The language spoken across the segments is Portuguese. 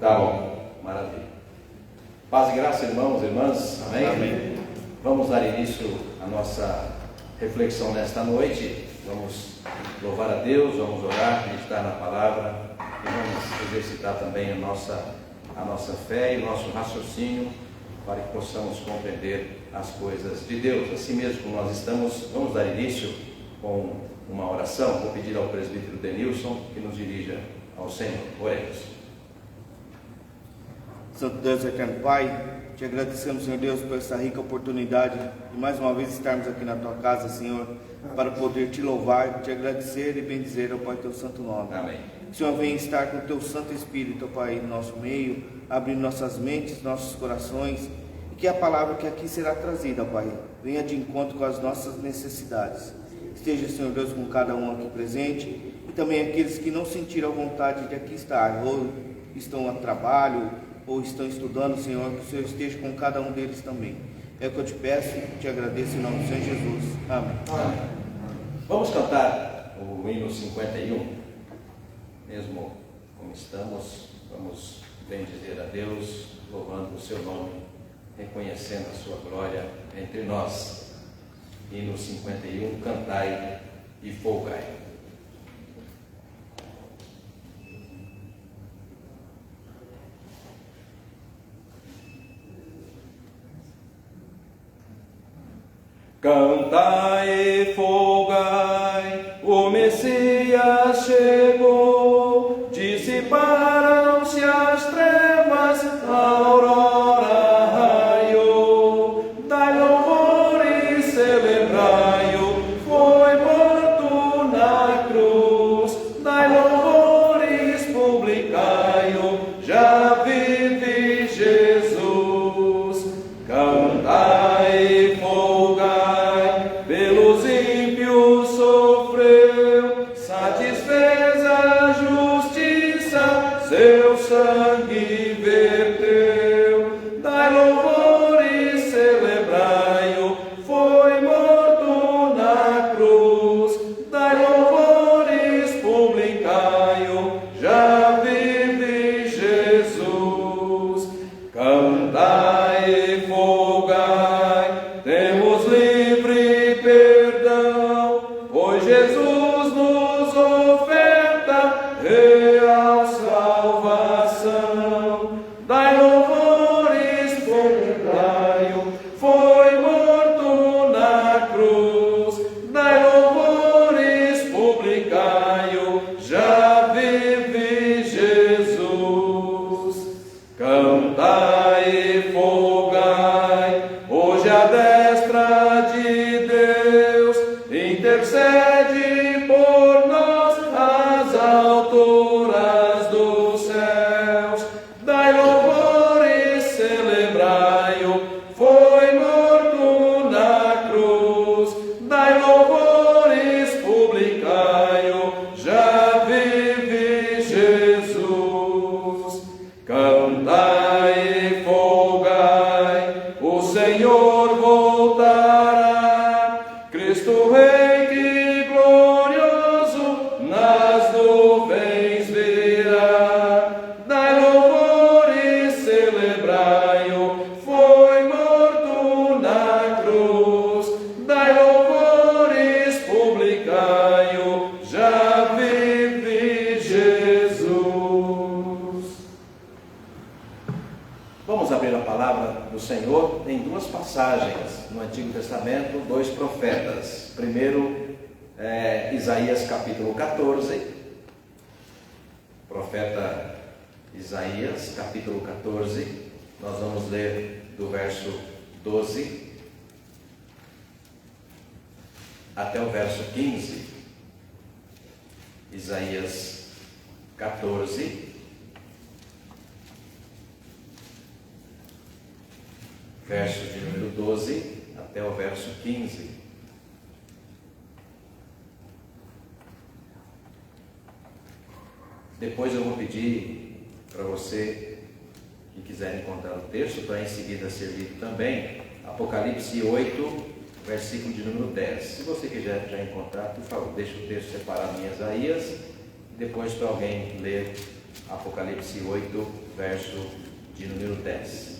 Tá bom, maravilha. Paz e graça, irmãos e irmãs. Amém? Amém. Vamos dar início à nossa reflexão nesta noite. Vamos louvar a Deus, vamos orar, meditar na palavra e vamos exercitar também a nossa fé e o nosso raciocínio para que possamos compreender as coisas de Deus. Assim mesmo como nós estamos, vamos dar início com uma oração. Vou pedir ao presbítero Denilson que nos dirija ao Senhor. Oremos. Santo Deus eterno Pai, te agradecemos, Senhor Deus, por essa rica oportunidade de mais uma vez estarmos aqui na tua casa, Senhor, para poder te louvar, te agradecer e bendizer, ó Pai, teu santo nome. Amém. Que o Senhor venha estar com o teu Santo Espírito, ó Pai, no nosso meio, abrindo nossas mentes, nossos corações, e que a palavra que aqui será trazida, ó Pai, venha de encontro com as nossas necessidades. Esteja, Senhor Deus, com cada um aqui presente, e também aqueles que não sentiram a vontade de aqui estar, ou estão a trabalho, ou estão estudando, Senhor, que o Senhor esteja com cada um deles também. É o que eu te peço e te agradeço em nome do Senhor Jesus. Amém. Amém. Vamos cantar o hino 51, mesmo como estamos, vamos bendizer a Deus, louvando o seu nome, reconhecendo a sua glória entre nós. Hino 51, cantai e folgai. Cantai e folgai, o Messias chegou, dissiparam-se as trevas, a aurora raiou, dai louvor e celebrai-o, foi morto na cruz, dai louvores, publicai-o, já vive Jesus. Cantai e folgai, pelos ímpios sofreu, satisfez a justiça, seu sangue verteu. Dai louvor e celebrai-o, foi morto na cruz. Dai louvores, publicai-o, já vive Jesus. Cantai e folgai, temos livre perdão, pois Jesus nos oferta real salvação. Dai louvores, publicai-o, foi morto na cruz. Dai louvores, publicai-o, já vive Jesus. Cantai e folgai, hoje a destra de Deus intercede por nós às alturas dos céus. Dai louvores, celebrai-o, foi morto na cruz. Dai louvores, publicai-o, já vive Jesus. Cantai e folgai, o Senhor voltará, Cristo Rei que glorioso nas nuvens virá. Dai louvores, celebrai-o, foi morto na cruz. Dai louvores, publicai-o, já vive Jesus. Vamos abrir a palavra do Senhor em duas passagens no Antigo Testamento, dois profetas. Primeiro, Isaías capítulo 14, profeta Isaías capítulo 14, nós vamos ler do verso 12 até o verso 15. Isaías 14, verso de número 12 até o verso 15. Depois eu vou pedir para você que quiser encontrar o texto, para em seguida ser lido também, Apocalipse 8, versículo de número 10. Se você quiser já encontrar, por favor, deixa o texto separado em Isaías, depois para alguém ler Apocalipse 8, verso de número 10.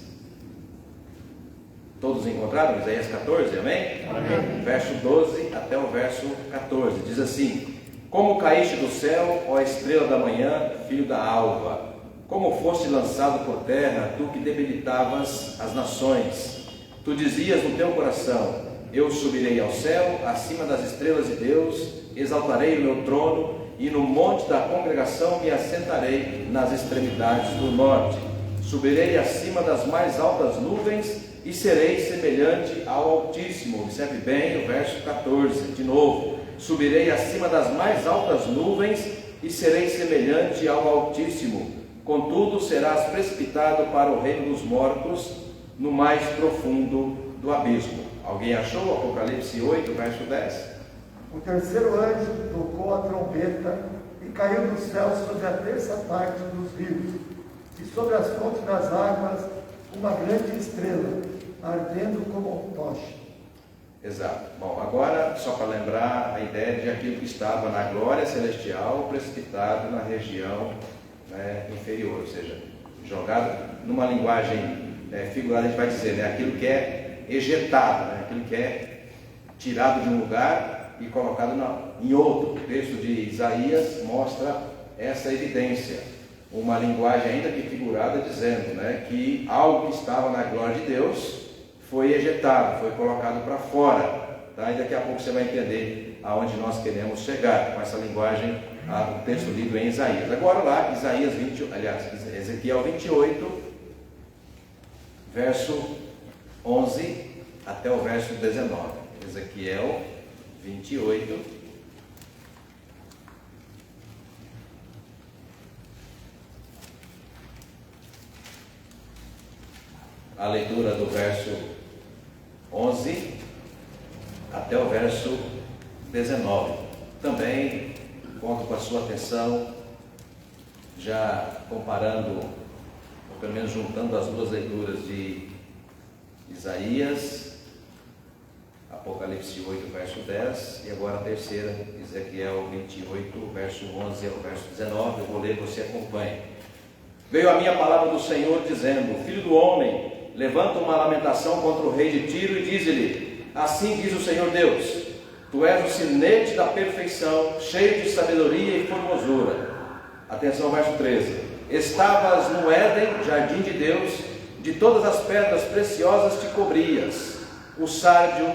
Todos encontraram Isaías 14, amém? Amém. Verso 12 até o verso 14, diz assim: Como caíste do céu, ó estrela da manhã, filho da alva, como foste lançado por terra, tu que debilitavas as nações. Tu dizias no teu coração: Eu subirei ao céu, acima das estrelas de Deus, exaltarei o meu trono, e no monte da congregação me assentarei nas extremidades do norte. Subirei acima das mais altas nuvens, e serei semelhante ao Altíssimo. Observe bem o verso 14, de novo: Subirei acima das mais altas nuvens, e serei semelhante ao Altíssimo. Contudo, serás precipitado para o reino dos mortos, no mais profundo do abismo. Alguém achou Apocalipse 8, verso 10? O terceiro anjo tocou a trombeta e caiu do céu sobre a terça parte dos rios, e sobre as fontes das águas uma grande estrela, ardendo como tocha. Exato. Bom, agora, só para lembrar a ideia de aquilo que estava na glória celestial, precipitado na região inferior, ou seja, jogado numa linguagem figurada, a gente vai dizer, aquilo que é ejetado, aquilo que é tirado de um lugar e colocado em outro. O texto de Isaías mostra essa evidência, uma linguagem ainda que figurada, dizendo que algo que estava na glória de Deus foi ejetado, foi colocado para fora, tá? E daqui a pouco você vai entender aonde nós queremos chegar com essa linguagem, o texto lido em Isaías. Agora lá, Ezequiel 28, verso 11 até o verso 19. Ezequiel 28, a leitura do verso 11 até o verso 19. Também conto com a sua atenção, já comparando, ou pelo menos juntando as duas leituras de Isaías, Apocalipse 8, verso 10, e agora a terceira, Ezequiel 28, verso 11 ao verso 19. Eu vou ler, você acompanha. Veio a minha palavra do Senhor, dizendo: Filho do homem, levanta uma lamentação contra o rei de Tiro e diz-lhe: Assim diz o Senhor Deus: Tu és o sinete da perfeição, cheio de sabedoria e formosura. Atenção, verso 13: Estavas no Éden, jardim de Deus, de todas as pedras preciosas te cobrias: o sárdio,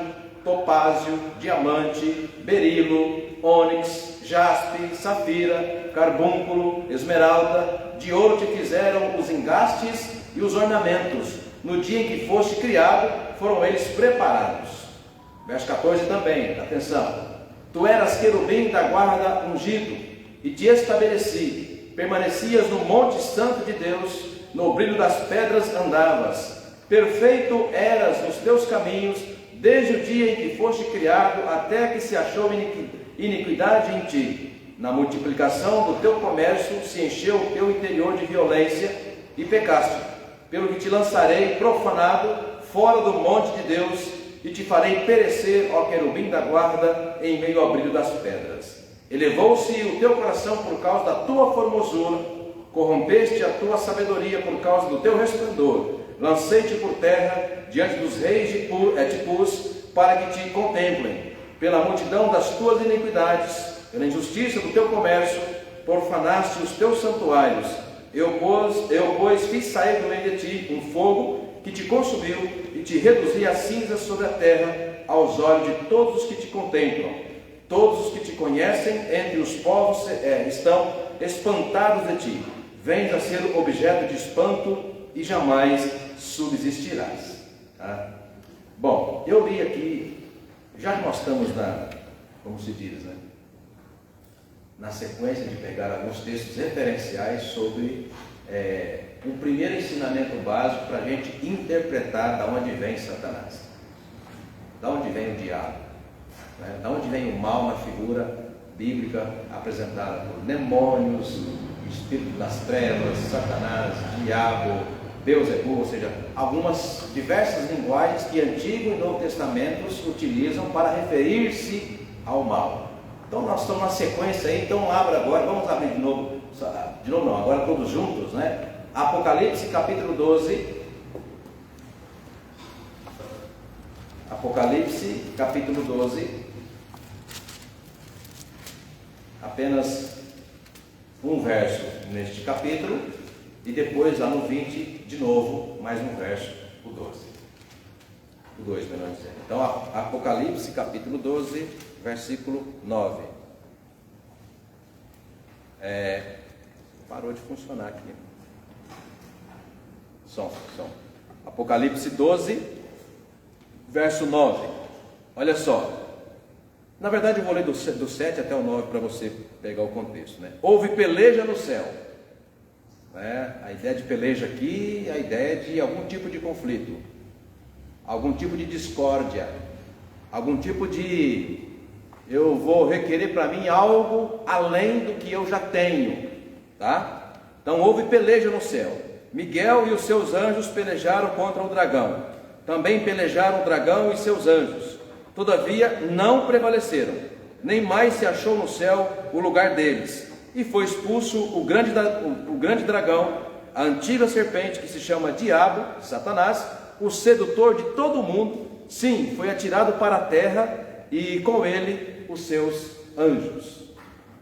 topázio, diamante, berilo, ônix, jaspe, safira, carbúnculo, esmeralda. De ouro te fizeram os engastes e os ornamentos. No dia em que foste criado, foram eles preparados. Verso 14 também, atenção: Tu eras querubim da guarda ungido, e te estabeleci. Permanecias no monte santo de Deus, no brilho das pedras andavas. Perfeito eras nos teus caminhos, desde o dia em que foste criado, até que se achou iniquidade em ti. Na multiplicação do teu comércio se encheu o teu interior de violência, e pecaste. Pelo que te lançarei profanado fora do monte de Deus, e te farei perecer, ó querubim da guarda, em meio ao brilho das pedras. Elevou-se o teu coração por causa da tua formosura, corrompeste a tua sabedoria por causa do teu resplendor. Lancei-te por terra diante dos reis te pus, para que te contemplem. Pela multidão das tuas iniquidades, pela injustiça do teu comércio, profanaste os teus santuários. Eu, pois, fiz sair do meio de ti um fogo que te consumiu e te reduzi a cinzas sobre a terra, aos olhos de todos os que te contemplam. Todos os que te conhecem entre os povos estão espantados de ti. Vens a ser objeto de espanto e jamais subsistirás. Tá? Bom, eu li aqui, já que nós estamos como se diz, na sequência de pegar alguns textos referenciais sobre um primeiro ensinamento básico para a gente interpretar de onde vem Satanás, de onde vem o diabo, de onde vem o mal na figura bíblica apresentada por demônios, espírito das trevas, Satanás, diabo, Beelzebub, ou seja, algumas diversas linguagens que Antigo e Novo Testamentos utilizam para referir-se ao mal. Então nós estamos na sequência aí, então vamos abrir de novo De novo não, agora todos juntos, né? Apocalipse capítulo 12. Apocalipse capítulo 12. Apenas um verso neste capítulo. E depois lá no 20, de novo, mais um verso, o 12. O 2, melhor dizendo. Então, Apocalipse capítulo 12, versículo 9. Parou de funcionar aqui. Som. Apocalipse 12, verso 9. Olha só. Na verdade, eu vou ler do 7 até o 9 para você pegar o contexto, né? Houve peleja no céu. A ideia de peleja aqui é a ideia de algum tipo de conflito, algum tipo de discórdia, algum tipo de eu vou requerer para mim algo além do que eu já tenho, tá? Então houve peleja no céu. Miguel e os seus anjos pelejaram contra o dragão. Também pelejaram o dragão e seus anjos. Todavia não prevaleceram, nem mais se achou no céu o lugar deles. E foi expulso o grande dragão, a antiga serpente que se chama Diabo, Satanás, o sedutor de todo o mundo. Sim, foi atirado para a terra e com ele os seus anjos.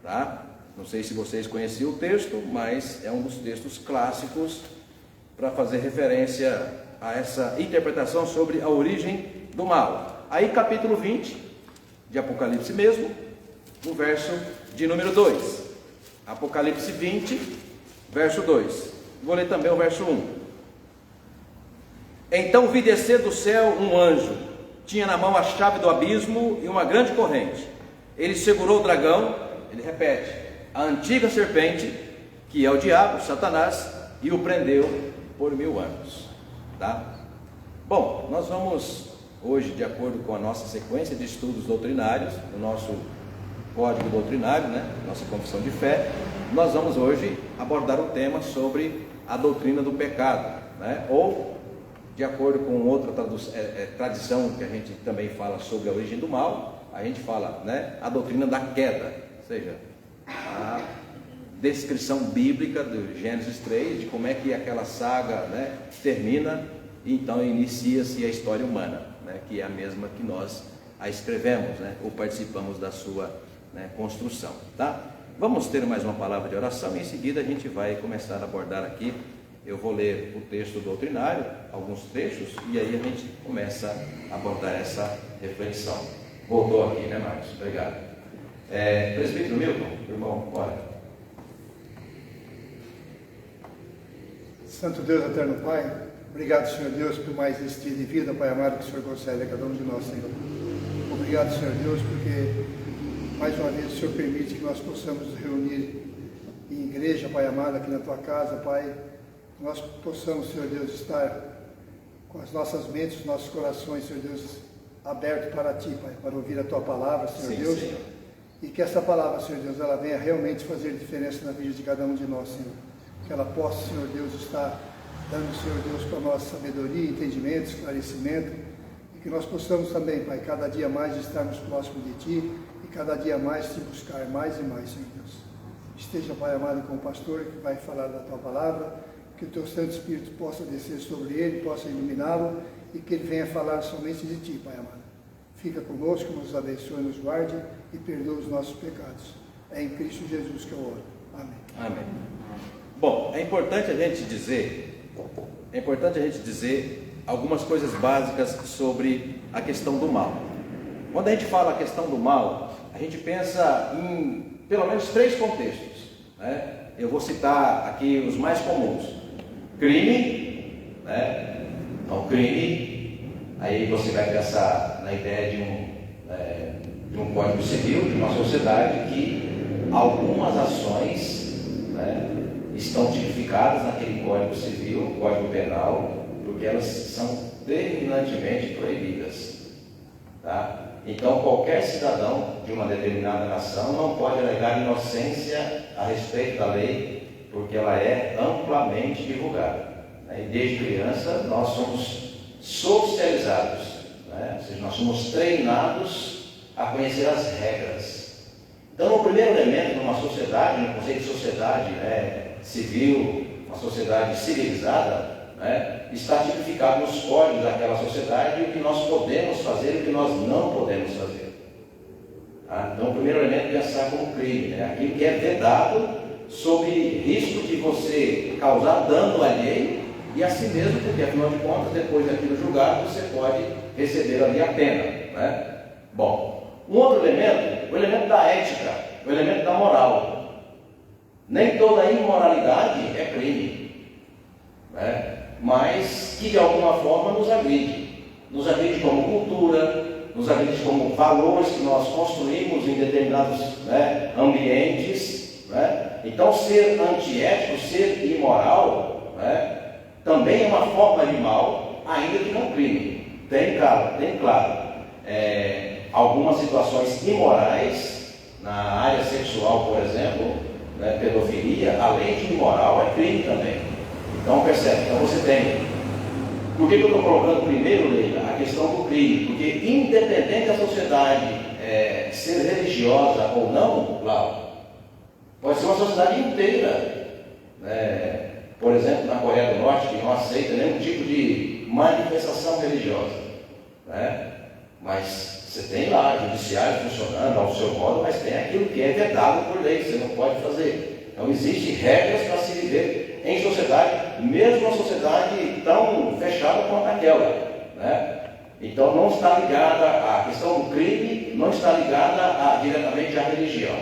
Tá? Não sei se vocês conheciam o texto, mas é um dos textos clássicos para fazer referência a essa interpretação sobre a origem do mal. Aí capítulo 20 de Apocalipse mesmo, no verso de número 2. Apocalipse 20, verso 2. Vou ler também o verso 1. Então vi descer do céu um anjo, tinha na mão a chave do abismo e uma grande corrente. Ele segurou o dragão, ele repete, a antiga serpente, que é o diabo, Satanás, e o prendeu por 1000 anos. Tá? Bom, nós vamos hoje, de acordo com a nossa sequência de estudos doutrinários, o nosso código doutrinário, né? Nossa confissão de fé, nós vamos hoje abordar o tema sobre a doutrina do pecado, né? Ou, de acordo com outra tradição que a gente também fala sobre a origem do mal, a gente fala, né? A doutrina da queda, ou seja, a descrição bíblica do Gênesis 3, de como é que aquela saga, né, termina, e então inicia-se a história humana, né? Que é a mesma que nós a escrevemos, né? Ou participamos da sua, né, construção, tá? Vamos ter mais uma palavra de oração e em seguida a gente vai começar a abordar aqui. Eu vou ler o texto doutrinário, alguns trechos, e aí a gente começa a abordar essa reflexão. Voltou aqui, né, Marcos? Obrigado. Presbítero Milton, irmão, bora. Santo Deus, eterno Pai, obrigado, Senhor Deus, por mais este dia de vida, Pai amado, que o Senhor concede a cada um de nós, Senhor. Obrigado, Senhor Deus, porque mais uma vez o Senhor permite que nós possamos nos reunir em igreja, Pai amado, aqui na Tua casa, Pai. Que nós possamos, Senhor Deus, estar com as nossas mentes, os nossos corações, Senhor Deus, abertos para Ti, Pai, para ouvir a Tua palavra, Senhor Deus. Senhor. E que essa palavra, Senhor Deus, ela venha realmente fazer diferença na vida de cada um de nós, Senhor. Que ela possa, Senhor Deus, estar dando, Senhor Deus, para nós sabedoria, entendimento, esclarecimento. E que nós possamos também, Pai, cada dia mais estarmos próximos de Ti e cada dia mais Te buscar mais e mais, Senhor Deus. Esteja, Pai amado, com o pastor que vai falar da Tua palavra, que o Teu Santo Espírito possa descer sobre ele, possa iluminá-lo e que ele venha falar somente de Ti, Pai amado. Fica conosco, nos abençoe, nos guarde e perdoa os nossos pecados. É em Cristo Jesus que eu oro. Amém. Amém. Bom, é importante a gente dizer algumas coisas básicas sobre a questão do mal. Quando a gente fala a questão do mal, a gente pensa em pelo menos 3 contextos, né? Eu vou citar aqui os mais comuns. Crime, né? Então, crime, aí você vai pensar na ideia de um código civil, de uma sociedade que algumas ações, né, estão tipificadas naquele código civil, código penal, porque elas são terminantemente proibidas, tá? Então, qualquer cidadão de uma determinada nação não pode alegar inocência a respeito da lei, porque ela é amplamente divulgada, né? E desde criança nós somos socializados, né? Ou seja, nós somos treinados a conhecer as regras. Então, o primeiro elemento numa sociedade, no conceito de sociedade, né, civil, uma sociedade civilizada, né, está tipificado nos códigos daquela sociedade o que nós podemos fazer e o que nós não podemos fazer. Tá? Então, o primeiro elemento é pensar como crime, né, aquilo que é vedado sob risco de você causar dano alheio e a si mesmo, porque afinal de contas, depois daquilo julgado, você pode receber ali a pena. Né? Bom, um outro elemento, o elemento da ética, o elemento da moral. Nem toda imoralidade é crime, né? Mas que de alguma forma nos agride como cultura, nos agride como valores que nós construímos em determinados, né, ambientes. Né? Então, ser antiético, ser imoral, né, também é uma forma de mal, ainda que não crime. Tem claro, algumas situações imorais, na área sexual, por exemplo, né, pedofilia, além de imoral, é crime também. Então, percebe? Então, você tem. Por que eu estou colocando primeiro, Leila, a questão do crime? Porque, independente da sociedade ser religiosa ou não, claro, pode ser uma sociedade inteira. Né? Por exemplo, na Coreia do Norte, que não aceita nenhum tipo de manifestação religiosa. Né? Mas você tem lá judiciário funcionando ao seu modo, mas tem aquilo que é vedado por lei, você não pode fazer. Então, existem regras para se viver em sociedade, mesmo uma sociedade tão fechada quanto aquela. Né? Então, não está ligada, a questão do crime não está ligada diretamente à religião.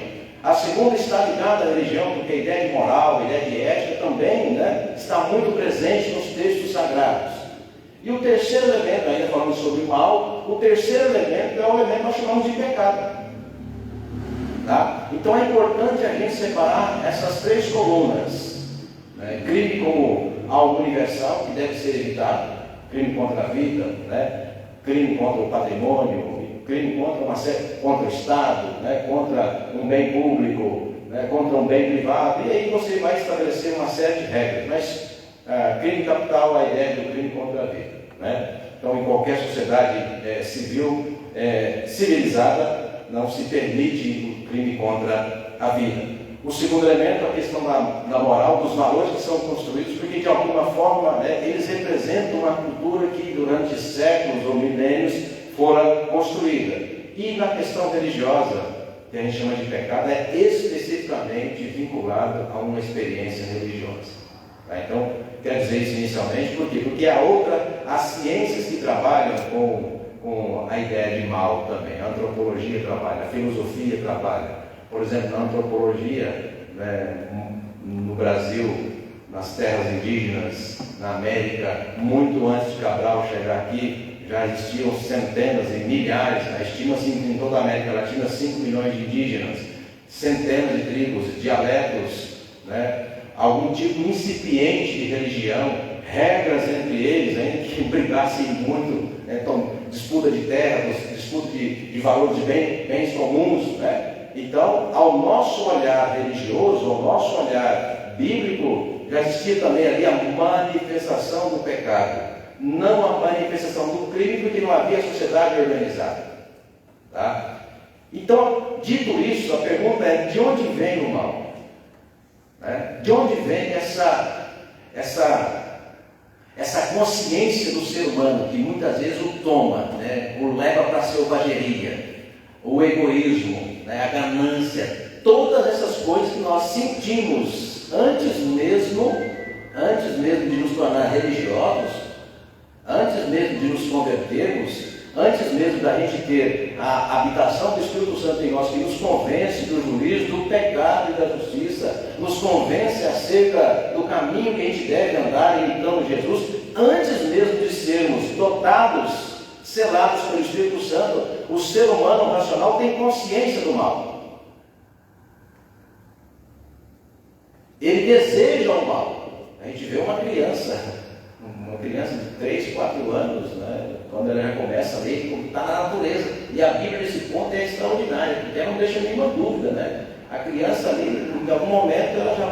A segunda está ligada à religião, porque a ideia de moral, a ideia de ética também, né, está muito presente nos textos sagrados. E o terceiro elemento, ainda falando sobre o mal, o terceiro elemento é o elemento que nós chamamos de pecado. Tá? Então é importante a gente separar essas três colunas. Né? Crime como algo universal que deve ser evitado, crime contra a vida, né? Crime contra o patrimônio, crime contra o Estado, né? Contra um bem público, né? Contra um bem privado, e aí você vai estabelecer uma série de regras. Mas crime capital é a ideia do crime contra a vida. Né? Então, em qualquer sociedade civil, civilizada, não se permite o crime contra a vida. O segundo elemento é a questão da moral, dos valores que são construídos, porque de alguma forma, né, eles representam uma cultura que durante séculos ou milênios fora construída. E na questão religiosa, que a gente chama de pecado, é especificamente vinculado a uma experiência religiosa. Tá? Então, quero dizer isso inicialmente, por quê? Porque há ciências que trabalham com a ideia de mal também. A antropologia trabalha, a filosofia trabalha. Por exemplo, na antropologia, né, no Brasil, nas terras indígenas, na América, muito antes de Cabral chegar aqui, já existiam centenas e milhares, estima-se em toda a América Latina 5 milhões de indígenas, centenas de tribos, dialetos, né, algum tipo incipiente de religião, regras entre eles, ainda que brigassem muito, né, então, disputa de terra, disputa de valores de bens comuns, né? Então, ao nosso olhar religioso, ao nosso olhar bíblico, já existia também ali a manifestação do pecado, não a manifestação do crime, porque não havia sociedade organizada. Tá? Então, dito isso, a pergunta é: de onde vem o mal? Né? De onde vem essa consciência do ser humano, que muitas vezes o toma, né? O leva para a selvageria, o egoísmo, né? A ganância, todas essas coisas que nós sentimos antes mesmo de nos tornar religiosos, antes mesmo de nos convertermos, antes mesmo da gente ter a habitação do Espírito Santo em nós, que nos convence do juízo, do pecado e da justiça, nos convence acerca do caminho que a gente deve andar imitando Jesus, antes mesmo de sermos dotados, selados pelo Espírito Santo, o ser humano racional tem consciência do mal. Ele deseja o mal. A gente vê uma criança de 3, 4 anos, né, quando ela já começa a ler, está na natureza. E a Bíblia nesse ponto é extraordinária, porque ela não deixa nenhuma dúvida. Né? A criança ali, em algum momento, ela já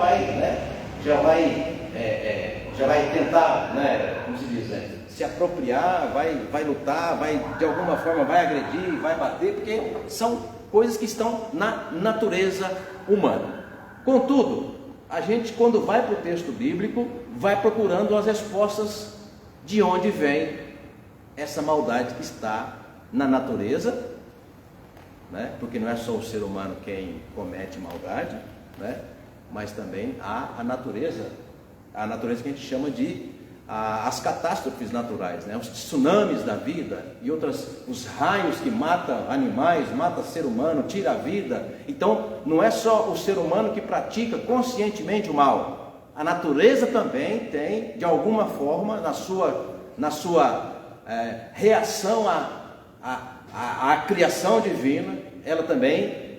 vai tentar, né, como se diz, né, se apropriar, vai lutar, de alguma forma vai agredir, vai bater, porque são coisas que estão na natureza humana. Contudo, a gente, quando vai para o texto bíblico, vai procurando as respostas de onde vem essa maldade que está na natureza, né? Porque não é só o ser humano quem comete maldade, né? Mas também há a natureza que a gente chama de as catástrofes naturais, né? Os tsunamis da vida e os raios que matam animais, matam ser humano, tira a vida. Então não é só o ser humano que pratica conscientemente o mal, a natureza também tem, de alguma forma, na sua reação à criação divina, ela também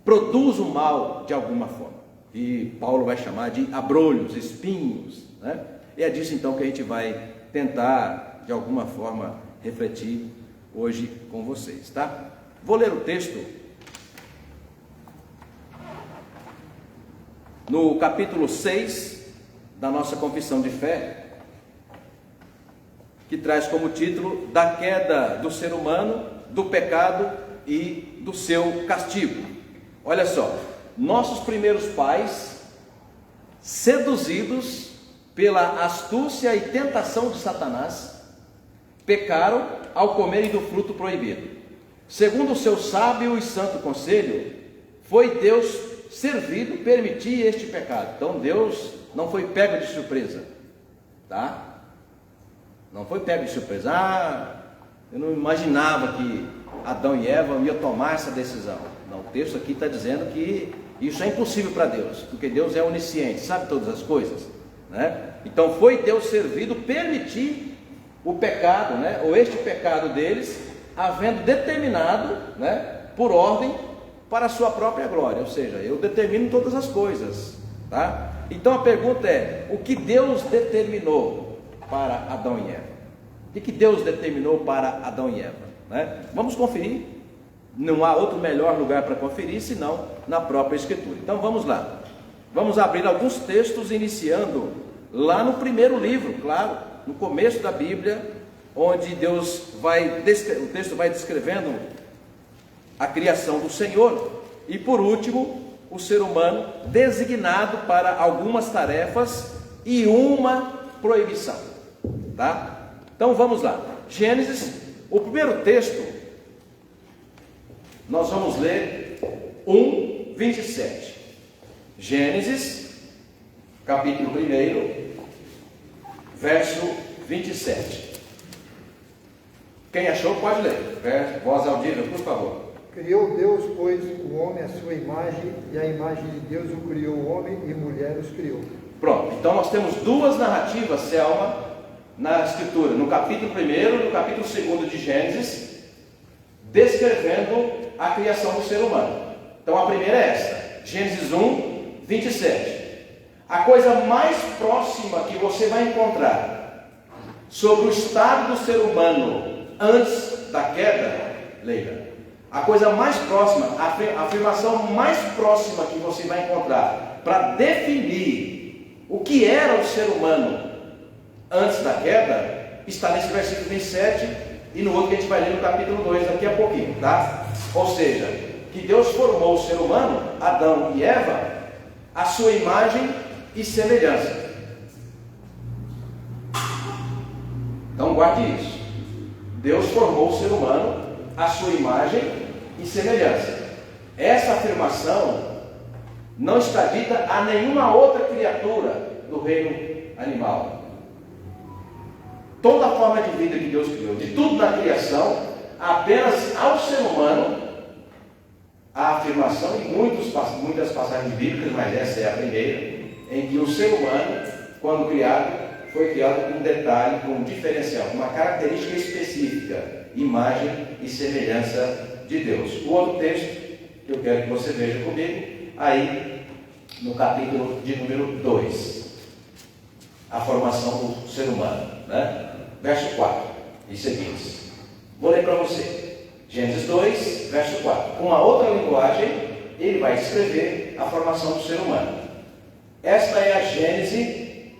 produz o mal de alguma forma, e Paulo vai chamar de abrolhos, espinhos, né? E é disso então que a gente vai tentar, de alguma forma, refletir hoje com vocês, tá? Vou ler o texto no capítulo 6 da nossa confissão de fé, que traz como título: da queda do ser humano, do pecado e do seu castigo. Olha só, nossos primeiros pais, seduzidos pela astúcia e tentação de Satanás, pecaram ao comerem do fruto proibido. Segundo o seu sábio e santo conselho, foi Deus servido permitir este pecado. Então Deus não foi pego de surpresa, tá? Não foi pego de surpresa. Eu não imaginava que Adão e Eva iam tomar essa decisão. Não, o texto aqui está dizendo que isso é impossível para Deus, porque Deus é onisciente, sabe todas as coisas, né? Então foi Deus servido permitir o pecado, né? Ou este pecado deles, havendo determinado, né, por ordem, para a sua própria glória. Ou seja, eu determino todas as coisas, tá? Então a pergunta é: o que Deus determinou para Adão e Eva? O que Deus determinou para Adão e Eva, né? Vamos conferir. Não há outro melhor lugar para conferir senão na própria Escritura. Então vamos lá. Vamos abrir alguns textos, iniciando lá no primeiro livro, claro, no começo da Bíblia, onde o texto vai descrevendo a criação do Senhor, e por último, o ser humano designado para algumas tarefas e uma proibição, tá? Então vamos lá. Gênesis, o primeiro texto, nós vamos ler 1:27. Gênesis, capítulo 1, verso 27. Quem achou pode ler. Voz audível, por favor. Criou Deus, pois, o homem à sua imagem, e a imagem de Deus o criou, o homem e mulher os criou. Pronto, então nós temos duas narrativas, Selma, na Escritura, no capítulo 1 e no capítulo 2 de Gênesis, descrevendo a criação do ser humano. Então a primeira é esta, Gênesis 1:27. A coisa mais próxima que você vai encontrar sobre o estado do ser humano antes da queda, Leila, a coisa mais próxima, a afirmação mais próxima que você vai encontrar para definir o que era o ser humano antes da queda, está nesse versículo 27 e no outro que a gente vai ler no capítulo 2 daqui a pouquinho, tá? Ou seja, que Deus formou o ser humano, Adão e Eva, à sua imagem e semelhança. Então guarde isso. Deus formou o ser humano à sua imagem e semelhança. Essa afirmação não está dita a nenhuma outra criatura do reino animal. Toda a forma de vida que Deus criou, de tudo na criação, apenas ao ser humano a afirmação, em muitas passagens bíblicas, mas essa é a primeira, em que o ser humano, quando criado, foi criado com um detalhe, com um diferencial, uma característica específica, imagem e semelhança de Deus. O outro texto que eu quero que você veja comigo, aí no capítulo de número 2, a formação do ser humano, né? Verso 4 e seguintes. Vou ler para você. Gênesis 2, verso 4. Com a outra linguagem, ele vai descrever a formação do ser humano. Esta é a gênese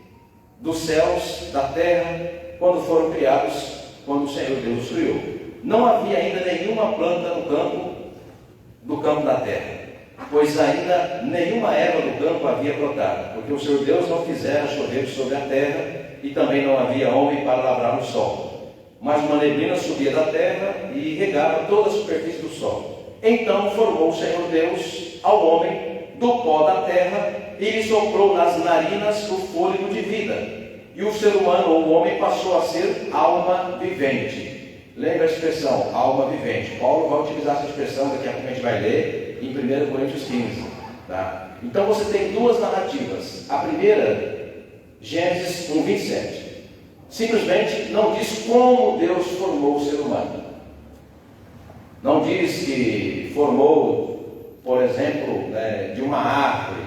dos céus, da terra, quando foram criados, quando o Senhor Deus os criou. Não havia ainda nenhuma planta no campo, do campo da terra, pois ainda nenhuma erva do campo havia brotado, porque o Senhor Deus não fizera chover sobre a terra, e também não havia homem para lavrar o solo. Mas uma neblina subia da terra e regava toda a superfície do solo. Então formou o Senhor Deus ao homem do pó da terra e lhe soprou nas narinas o fôlego de vida. E o ser humano, ou o homem, passou a ser alma vivente. Lembra a expressão, alma vivente. Paulo vai utilizar essa expressão, daqui a pouco a gente vai ler, em 1 Coríntios 15. Tá? Então você tem duas narrativas. A primeira, Gênesis 1, 27. Simplesmente não diz como Deus formou o ser humano. Não diz que formou, por exemplo, de uma árvore,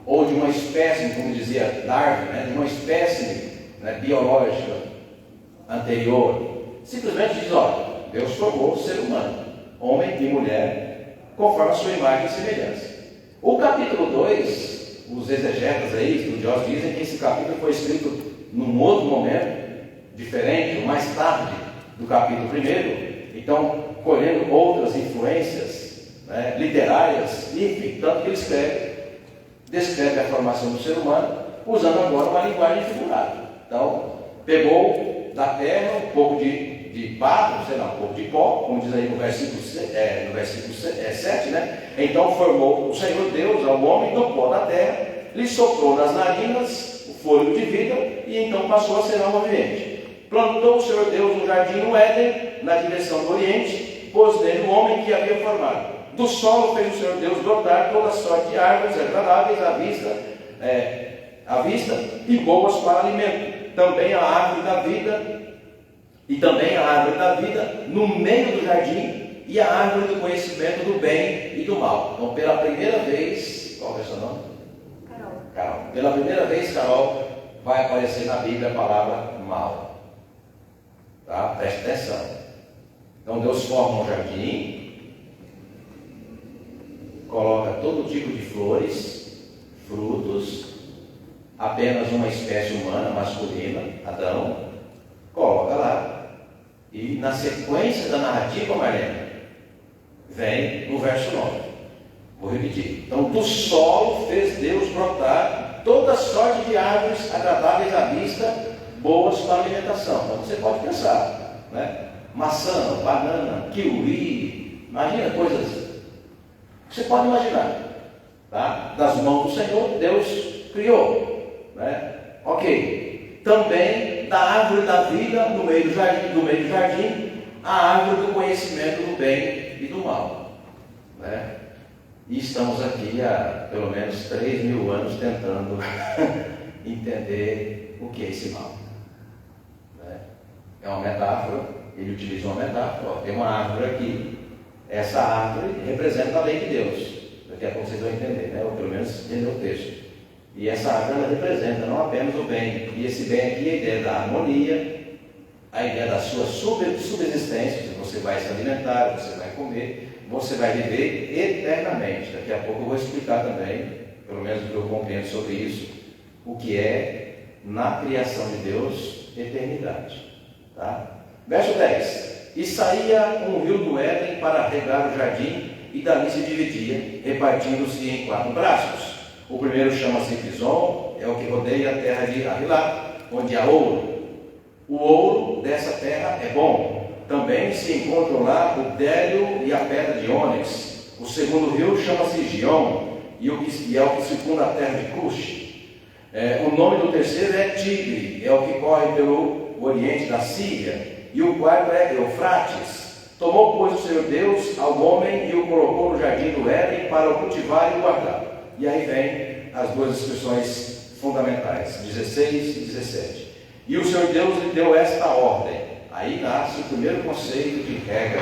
ou de uma espécie, como dizia Darwin, de uma espécie biológica anterior. Simplesmente diz, olha, Deus formou o ser humano, homem e mulher, conforme a sua imagem e semelhança. O capítulo 2, os exegetas aí, estudiosos, dizem que esse capítulo foi escrito num outro momento, diferente, mais tarde do capítulo 1, então colhendo outras influências literárias, enfim, tanto que ele descreve a formação do ser humano, usando agora uma linguagem figurada. Então, pegou da terra um pouco de barro, sei lá, um pouco de pó, como diz aí no versículo 7, Então formou o Senhor Deus ao homem do pó da terra, lhe soprou nas narinas o fôlego de vida, e então passou a ser alma vivente. Plantou o Senhor Deus um jardim no Éden, na direção do Oriente, pôs nele o homem que havia formado. Do solo fez o Senhor Deus brotar toda sorte de árvores agradáveis à vista e boas para alimento. Também a árvore da vida, no meio do jardim, e a árvore do conhecimento do bem e do mal. Então, pela primeira vez, qual é o seu nome? Carol. Pela primeira vez, Carol, vai aparecer na Bíblia a palavra mal. Tá? Preste atenção. Então, Deus forma um jardim, coloca todo tipo de flores, frutos, apenas uma espécie humana, masculina, Adão, coloca lá. E na sequência da narrativa, Marlene, vem no verso 9. Vou repetir. Então, do solo fez Deus brotar toda sorte de árvores agradáveis à vista, boas para alimentação. Então, você pode pensar, maçã, banana, kiwi, imagina coisas que você pode imaginar, tá? Das mãos do Senhor, Deus criou, Ok. Também da árvore da vida no meio do jardim, a árvore do conhecimento do bem e do mal, E estamos aqui há pelo menos 3.000 anos tentando entender o que é esse mal. É uma metáfora, ele utiliza uma metáfora, tem uma árvore aqui, essa árvore representa a lei de Deus. Daqui a pouco vocês vão entender, ou pelo menos entender o texto. E essa árvore ela representa não apenas o bem, e esse bem aqui é a ideia da harmonia, a ideia da sua subsistência, que você vai se alimentar, você vai comer, você vai viver eternamente. Daqui a pouco eu vou explicar também, pelo menos o que eu compreendo sobre isso, o que é, na criação de Deus, eternidade. Tá? Verso 10. E saía um rio do Éden para regar o jardim, e dali se dividia, repartindo-se em 4 braços. O primeiro chama-se Pison, é o que rodeia a terra de Avilá, onde há ouro. O ouro dessa terra é bom. Também se encontram lá o bélio e a pedra de ônix. O segundo rio chama-se Gion, e é o que circunda a terra de Cush. O nome do terceiro é Tigre, é o que corre pelo oriente da Síria. E o quarto é Eufrates. Tomou, pois, o Senhor Deus ao homem e o colocou no jardim do Éden para o cultivar e o guardar. E aí vem as duas expressões fundamentais, 16 e 17. E o Senhor Deus lhe deu esta ordem. Aí nasce o primeiro conceito de regra,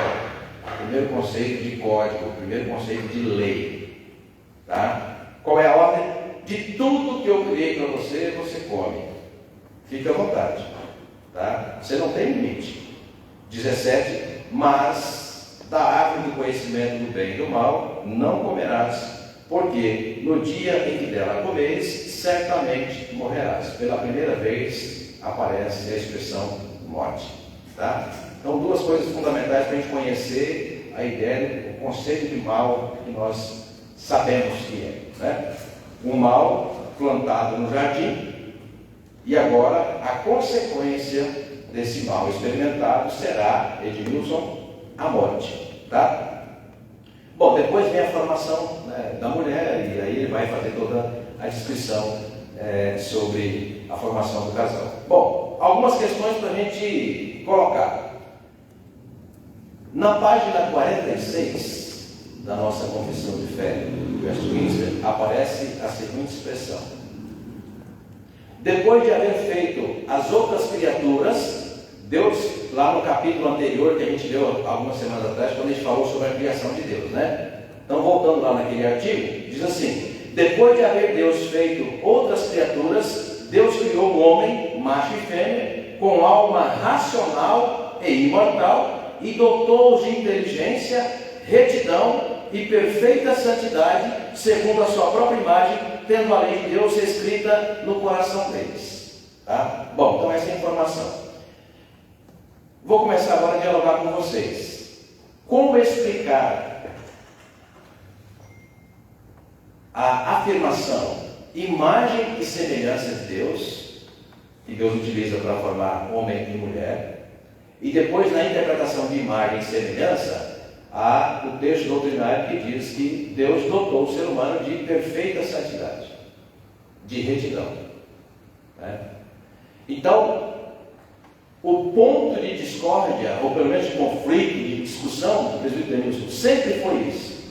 o primeiro conceito de código, o primeiro conceito de lei. Tá? Qual é a ordem? De tudo que eu criei para você, você come. Fique à vontade. Tá? Você não tem limite. 17. Mas da árvore do conhecimento do bem e do mal não comerás, porque no dia em que dela comeres, certamente morrerás. Pela primeira vez aparece a expressão morte. Tá? Então, duas coisas fundamentais para a gente conhecer a ideia o conceito de mal que nós sabemos que é, né? Um mal plantado no jardim, e agora a consequência desse mal experimentado será, Edmilson, a morte, tá? Bom, depois vem a formação, né, da mulher, e aí ele vai fazer toda a descrição sobre a formação do casal. Bom, algumas questões para a gente colocar. Na página 46 da nossa Confissão de Fé, do Westminster, aparece a seguinte expressão: depois de haver feito as outras criaturas, Deus, lá no capítulo anterior que a gente leu algumas semanas atrás, quando a gente falou sobre a criação de Deus, né? Então, voltando lá naquele artigo, diz assim: depois de haver Deus feito outras criaturas, Deus criou o homem, macho e fêmea, com alma racional e imortal, e dotou-os de inteligência, retidão e perfeita santidade, segundo a sua própria imagem, tendo a lei de Deus escrita no coração deles. Tá? Bom, então essa é a informação. Vou começar agora a dialogar com vocês. Como explicar a afirmação imagem e semelhança de Deus, que Deus utiliza para formar homem e mulher, e depois na interpretação de imagem e semelhança, há o texto doutrinário que diz que Deus dotou o ser humano de perfeita santidade, de retidão, né? Então, o ponto de discórdia, ou pelo menos de conflito, de discussão do presbítero Denilson, sempre foi isso.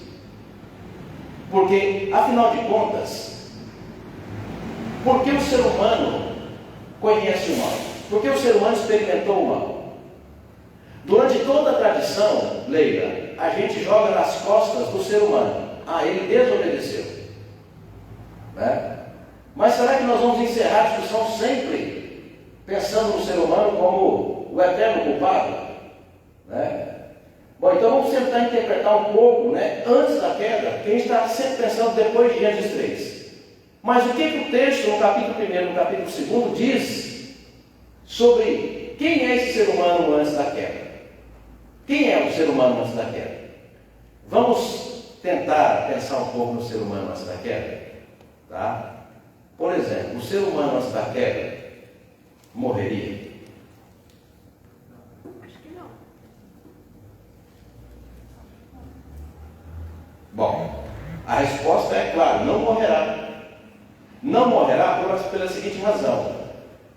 Porque, afinal de contas, por que o ser humano conhece o mal? Por que o ser humano experimentou o mal? Durante toda a tradição, Leila, a gente joga nas costas do ser humano: ah, ele desobedeceu, né? Mas será que nós vamos encerrar a discussão sempre pensando no ser humano como o eterno culpado, né? Bom, então vamos tentar interpretar um pouco, né, antes da queda, que a gente está sempre pensando depois de Gênesis 3. Mas o que o texto, no capítulo 1 e no capítulo 2, diz sobre quem é esse ser humano antes da queda? Quem é o ser humano antes da queda? Vamos tentar pensar um pouco no ser humano antes da queda, tá? Por exemplo, o ser humano antes da queda morreria? Acho que não. Bom, a resposta é claro: não morrerá. Não morrerá pela seguinte razão: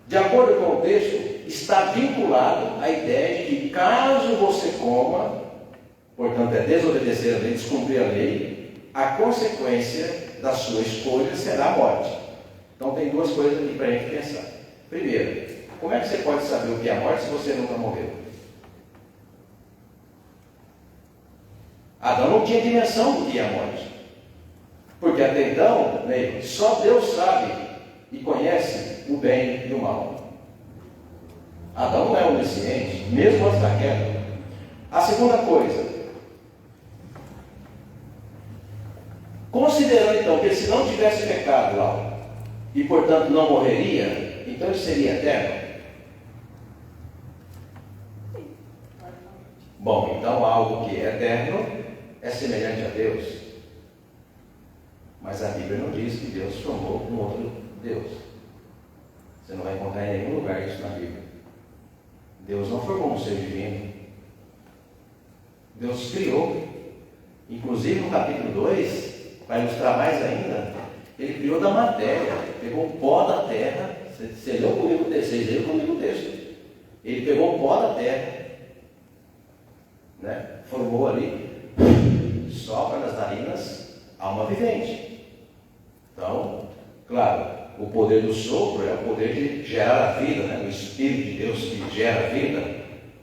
de acordo com o texto, está vinculado à ideia de que caso você coma, portanto é desobedecer a lei, descumprir a lei, a consequência da sua escolha será a morte. Então tem duas coisas aqui para a gente pensar. Primeiro, como é que você pode saber o que é a morte se você nunca morreu? Adão não tinha dimensão do que é a morte, porque até então, né, só Deus sabe e conhece o bem e o mal. Adão não é onisciente, mesmo antes da queda. A segunda coisa, considerando então que ele, se não tivesse pecado lá, e portanto não morreria, então ele seria eterno? Bom, então algo que é eterno é semelhante a Deus. Mas a Bíblia não diz que Deus formou um outro Deus. Você não vai encontrar em nenhum lugar isso na Bíblia. Deus não formou um ser divino. Deus criou. Inclusive no capítulo 2, para ilustrar mais ainda, ele criou da matéria, pegou o pó da terra. Você leu comigo o texto. Ele pegou o pó da terra, né? Formou ali, sopra nas narinas, alma vivente. Então, claro, o poder do sopro é o poder de gerar a vida, né? O Espírito de Deus que gera a vida.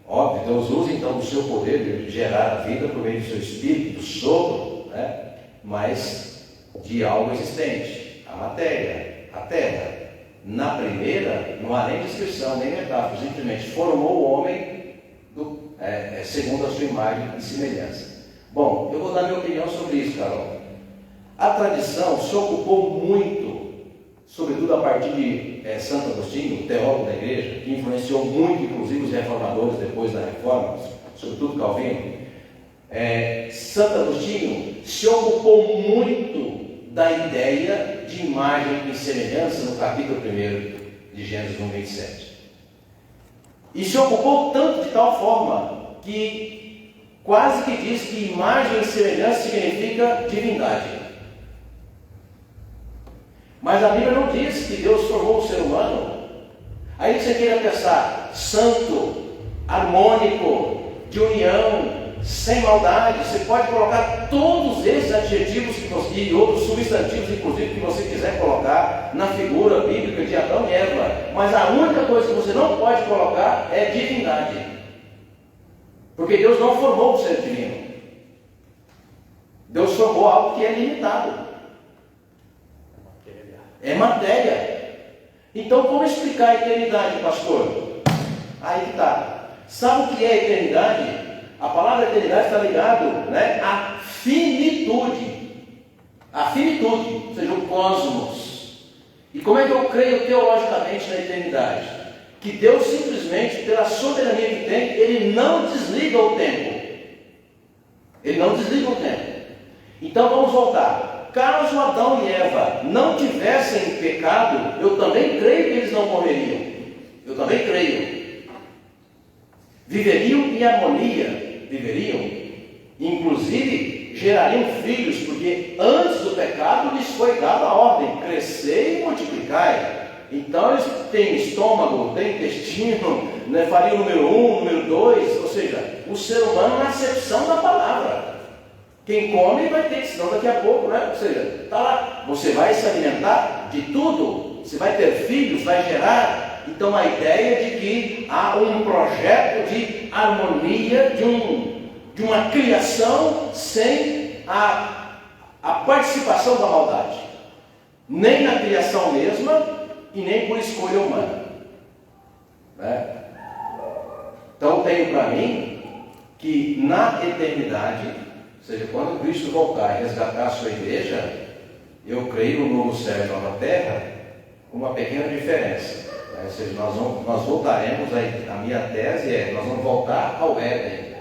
Óbvio, Deus usa então o seu poder de gerar a vida por meio do seu Espírito, do sopro, né? Mas de algo existente, a matéria, a terra. Na primeira, não há nem descrição, nem metáfora, simplesmente formou o homem segundo a sua imagem e semelhança. Bom, eu vou dar minha opinião sobre isso, Carol. A tradição se ocupou muito, sobretudo a partir de Santo Agostinho, teólogo da igreja, que influenciou muito, inclusive, os reformadores depois da reforma, sobretudo Calvino, Santo Agostinho se ocupou muito da ideia de imagem e semelhança no capítulo 1 de Gênesis 1:27. E se ocupou tanto de tal forma que quase que diz que imagem e semelhança significa divindade. Mas a Bíblia não diz que Deus formou o ser humano. Aí você queira pensar santo, harmônico, de união, sem maldade. Você pode colocar todos esses adjetivos e outros substantivos, inclusive, que você quiser colocar na figura bíblica de Adão e Eva. Mas a única coisa que você não pode colocar é divindade. Porque Deus não formou o ser divino. Deus formou algo que é limitado. É matéria. Então, como explicar a eternidade, pastor? Aí que está. Sabe o que é eternidade? A palavra eternidade está ligada, à finitude. A finitude, ou seja, o cosmos. E como é que eu creio teologicamente na eternidade? Que Deus simplesmente, pela soberania que tem, Ele não desliga o tempo. Ele não desliga o tempo. Então vamos voltar. Caso Adão e Eva não tivessem pecado, eu também creio que eles não morreriam. Eu também creio. Viveriam em harmonia. Viveriam, inclusive gerariam filhos, porque antes do pecado lhes foi dada a ordem: crescer e multiplicai. Então eles têm estômago, têm intestino, faria o número 1, número 2, ou seja, o ser humano na acepção da palavra. Quem come vai ter, senão daqui a pouco, ou seja, está lá, você vai se alimentar de tudo, você vai ter filhos, vai gerar. Então a ideia de que há um projeto de harmonia, de uma criação sem a participação da maldade, nem na criação mesma e nem por escolha humana. Então tenho para mim que na eternidade, ou seja, quando Cristo voltar e resgatar a sua igreja, eu creio no novo céu e nova terra, com uma pequena diferença. Ou seja, nós voltaremos, a minha tese é, nós vamos voltar ao Éden,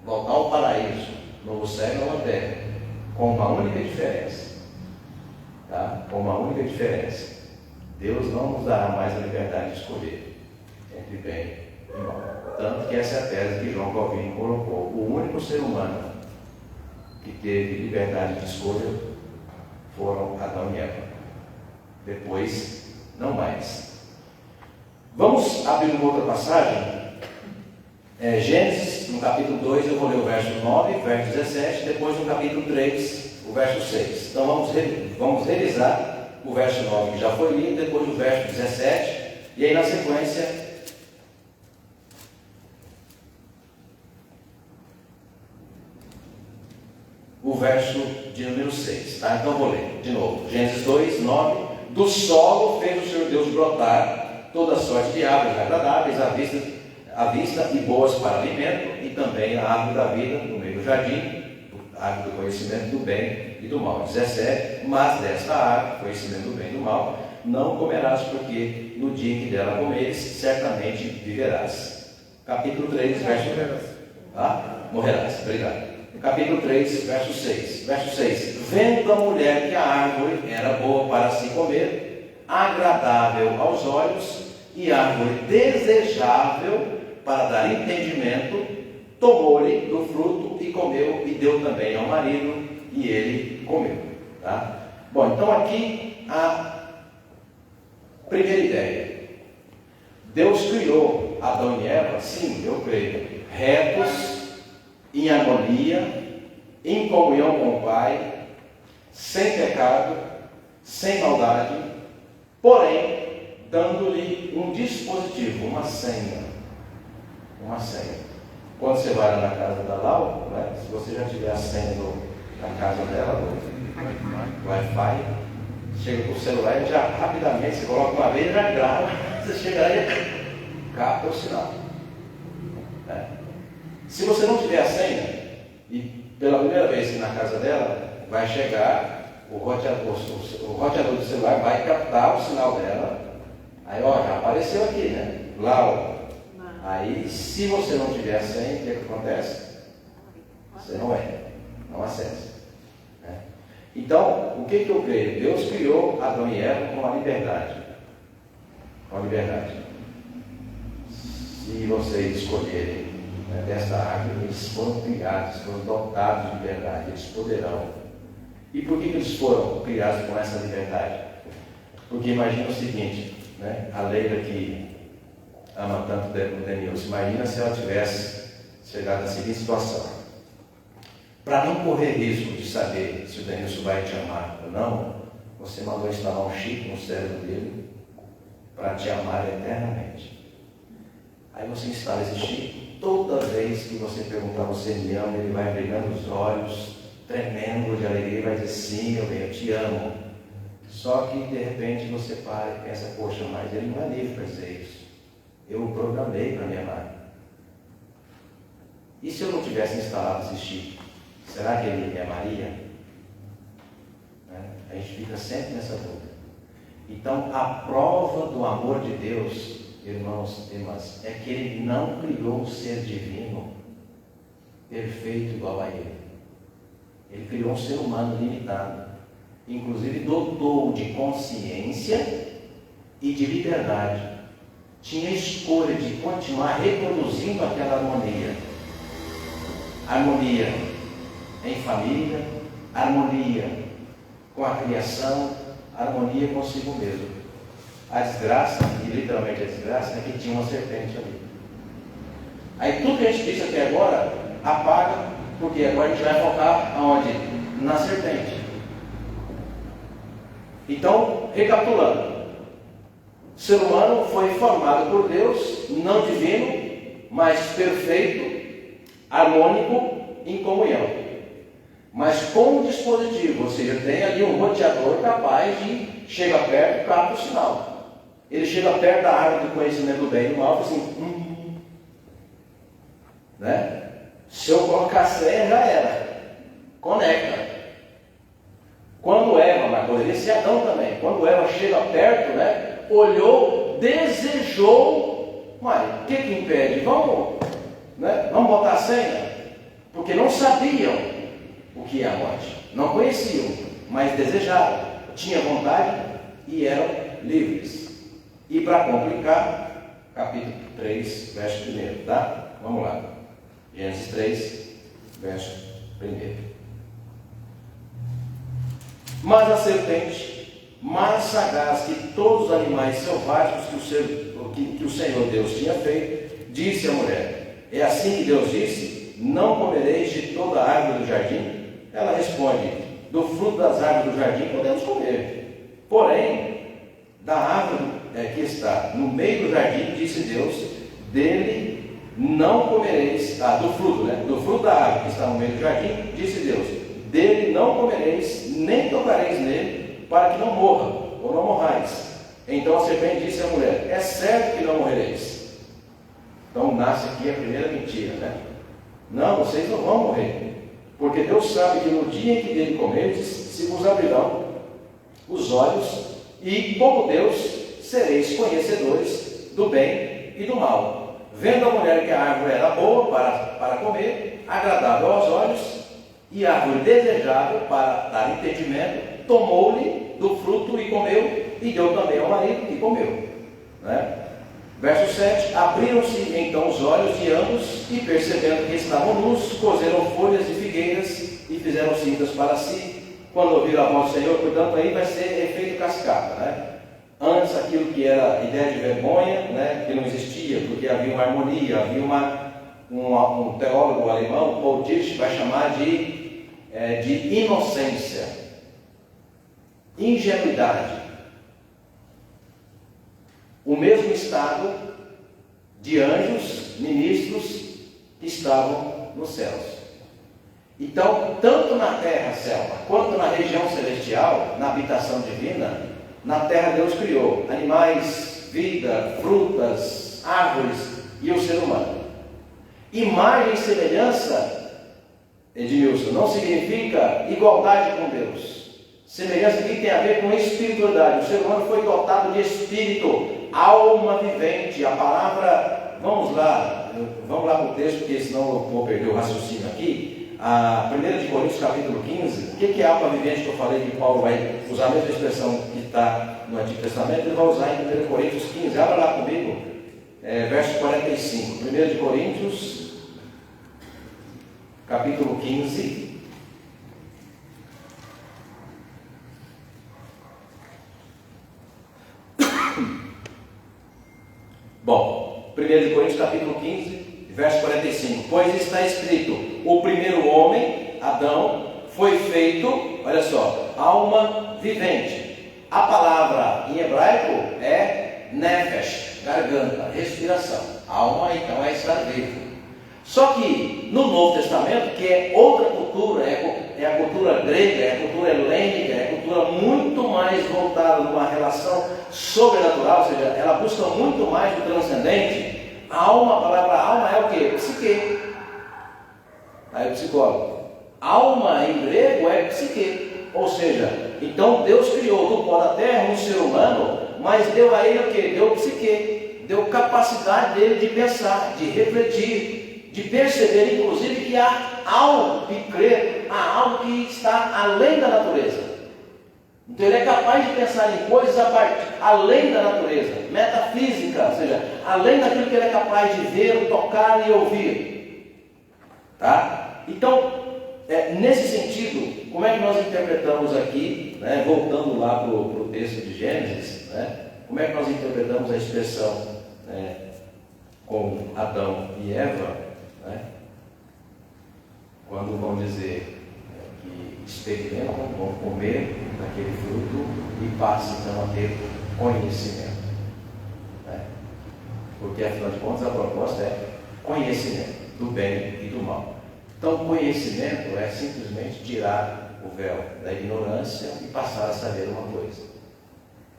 voltar ao paraíso, novo céu e nova terra, com uma única diferença. Com uma única diferença. Deus não nos dará mais a liberdade de escolher entre bem e mal. Tanto que essa é a tese que João Calvino colocou. O único ser humano que teve liberdade de escolha foram Adão e Eva. Depois, não mais. Vamos abrir uma outra passagem. Gênesis, no capítulo 2, eu vou ler o verso 9, verso 17, depois no capítulo 3, o verso 6. Então vamos revisar o verso 9 que já foi lido, depois o verso 17, e aí na sequência o verso de número 6. Então vou ler de novo. Gênesis 2, 9. Do solo fez o Senhor Deus brotar toda sorte de árvores agradáveis à vista e boas para alimento, e também a árvore da vida no meio do jardim, a árvore do conhecimento do bem e do mal. 17. Mas desta árvore, conhecimento do bem e do mal, não comerás, porque no dia em que dela comeres, certamente viverás. Capítulo 3, verso... morrerás, obrigado. Capítulo 3, verso 6. Verso 6. Vendo a mulher que a árvore era boa para se comer, agradável aos olhos, e árvore desejável para dar entendimento, tomou-lhe do fruto e comeu, e deu também ao marido, e ele comeu. Bom, então aqui a primeira ideia. Deus criou Adão e Eva, sim, eu creio, retos, em harmonia, em comunhão com o Pai, sem pecado, sem maldade, porém, dando-lhe um dispositivo, uma senha. Uma senha. Quando você vai lá na casa da Lau, se você já tiver a senha da casa dela, do Wi-Fi, chega com o celular e já rapidamente, você coloca uma vez e já grava, você chega lá e capta o sinal. Se você não tiver a senha, e pela primeira vez na casa dela, vai chegar o roteador do celular, vai captar o sinal dela. Aí, já apareceu aqui, Lau. Aí, se você não tiver a senha, o que acontece? Você não acessa. Né? Então, o que eu creio? Deus criou Adão e Eva com a liberdade. Com a liberdade. Se vocês escolherem, né, desta árvore, eles foram criados, foram dotados de liberdade, eles poderão. E por que eles foram criados com essa liberdade? Porque imagina o seguinte, né, a Leila que ama tanto o Denilson, imagina se ela tivesse chegado na seguinte situação: para não correr risco de saber se o Denilson vai te amar ou não, você mandou instalar um chip no cérebro dele para te amar eternamente. Aí você instala esse chip, toda vez que você perguntar você me ama, ele vai brilhando os olhos, tremendo de alegria, e vai dizer sim, eu te amo. Só que de repente você para e pensa, poxa, mas ele não é livre para dizer isso. Eu o programei para me amar. E se eu não tivesse instalado esse chip, será que ele me amaria? Né? A gente fica sempre nessa dúvida. Então, a prova do amor de Deus, irmãos e irmãs, é que Ele não criou um ser divino perfeito igual a Ele. Ele criou um ser humano limitado. Inclusive dotou de consciência e de liberdade. Tinha escolha de continuar reproduzindo aquela harmonia. Harmonia em família, harmonia com a criação, harmonia consigo mesmo. A desgraça, e literalmente a desgraça, é que tinha uma serpente ali. Aí tudo que a gente disse até agora, apaga, porque agora a gente vai focar aonde? Na serpente. Então, recapitulando, o ser humano foi formado por Deus, não divino, mas perfeito, harmônico, em comunhão. Mas com um dispositivo, ou seja, tem ali um roteador capaz de chegar perto e capta o sinal. Ele chega perto da árvore do conhecimento do bem e do mal e fala assim, né? Se eu colocar a senha, já era. Conecta. Quando Eva, mas poderia ser Adão também, quando Eva chega perto, né, olhou, desejou, mas o que impede? Vamos botar a senha? Porque não sabiam o que é a morte, não conheciam, mas desejaram, tinham vontade e eram livres. E para complicar, capítulo 3, verso 1, tá? Vamos lá. Gênesis 3, verso 1. Mas a serpente, mais sagaz que todos os animais selváticos que o Senhor Deus tinha feito, disse à mulher: é assim que Deus disse, não comereis de toda a árvore do jardim? Ela responde: do fruto das árvores do jardim podemos comer, porém, da árvore que está no meio do jardim, disse Deus, dele não comereis, do fruto da árvore que está no meio do jardim, disse Deus, dele não comereis, nem tocareis nele, para que não morra, ou não morrais. Então a serpente disse à mulher: é certo que não morrereis. Então nasce aqui a primeira mentira, né? Não, vocês não vão morrer, porque Deus sabe que no dia em que dele comerdes, se vos abrirão os olhos, e como Deus sereis conhecedores do bem e do mal. Vendo a mulher que a árvore era boa para comer, agradável aos olhos, e árvore desejável para dar entendimento, tomou-lhe do fruto e comeu, e deu também ao marido e comeu. Né? Verso 7, abriram-se então os olhos de ambos, e percebendo que estavam nus, cozeram folhas de figueiras e fizeram cintas para si. Quando ouviram a voz do Senhor, portanto aí vai ser efeito cascata, né? Antes aquilo que era ideia de vergonha, né, que não existia, porque havia uma harmonia, havia um teólogo alemão, Paul Tillich, vai chamar de inocência, ingenuidade. O mesmo estado de anjos, ministros, que estavam nos céus. Então, tanto na terra, selva, quanto na região celestial, na habitação divina, na terra Deus criou animais, vida, frutas, árvores e o ser humano. Imagem e semelhança, Edmilson, não significa igualdade com Deus. Semelhança aqui tem a ver com espiritualidade. O ser humano foi dotado de espírito, alma vivente. A palavra, vamos lá para o texto, porque senão eu vou perder o raciocínio aqui. a 1 de Coríntios capítulo 15, o que é alma vivente que eu falei que Paulo vai usar a mesma expressão que está no Antigo Testamento, ele vai usar em 1 Coríntios 15, abra lá comigo, verso 45, 1 de Coríntios capítulo 15, bom, 1 de Coríntios capítulo 15, verso 45, pois está escrito, o primeiro homem, Adão, foi feito, olha só, alma vivente. A palavra em hebraico é nefesh, garganta, respiração. Alma, então, é estar vivo. Só que no Novo Testamento, que é outra cultura, é a cultura grega, é a cultura helênica, é a cultura muito mais voltada numa relação sobrenatural, ou seja, ela busca muito mais do transcendente. A alma, a palavra alma é o quê? Psique. Aí o psicólogo. Alma em grego é psique. Ou seja, então Deus criou do pó da terra um ser humano, mas deu a ele o quê? Deu psique. Deu capacidade dele de pensar, de refletir, de perceber, inclusive, que há algo, de crer, há algo que está além da natureza. Então ele é capaz de pensar em coisas além da natureza, metafísica, ou seja, além daquilo que ele é capaz de ver, tocar e ouvir. Tá? Então, nesse sentido, como é que nós interpretamos aqui, né, voltando lá para o texto de Gênesis, né, como é que nós interpretamos a expressão, né, com Adão e Eva, né, quando vão dizer que experimentam, vão comer daquele fruto e passam então a ter conhecimento, né? Porque afinal de contas a proposta é conhecimento do bem e do mal. Então conhecimento é simplesmente tirar o véu da ignorância e passar a saber uma coisa.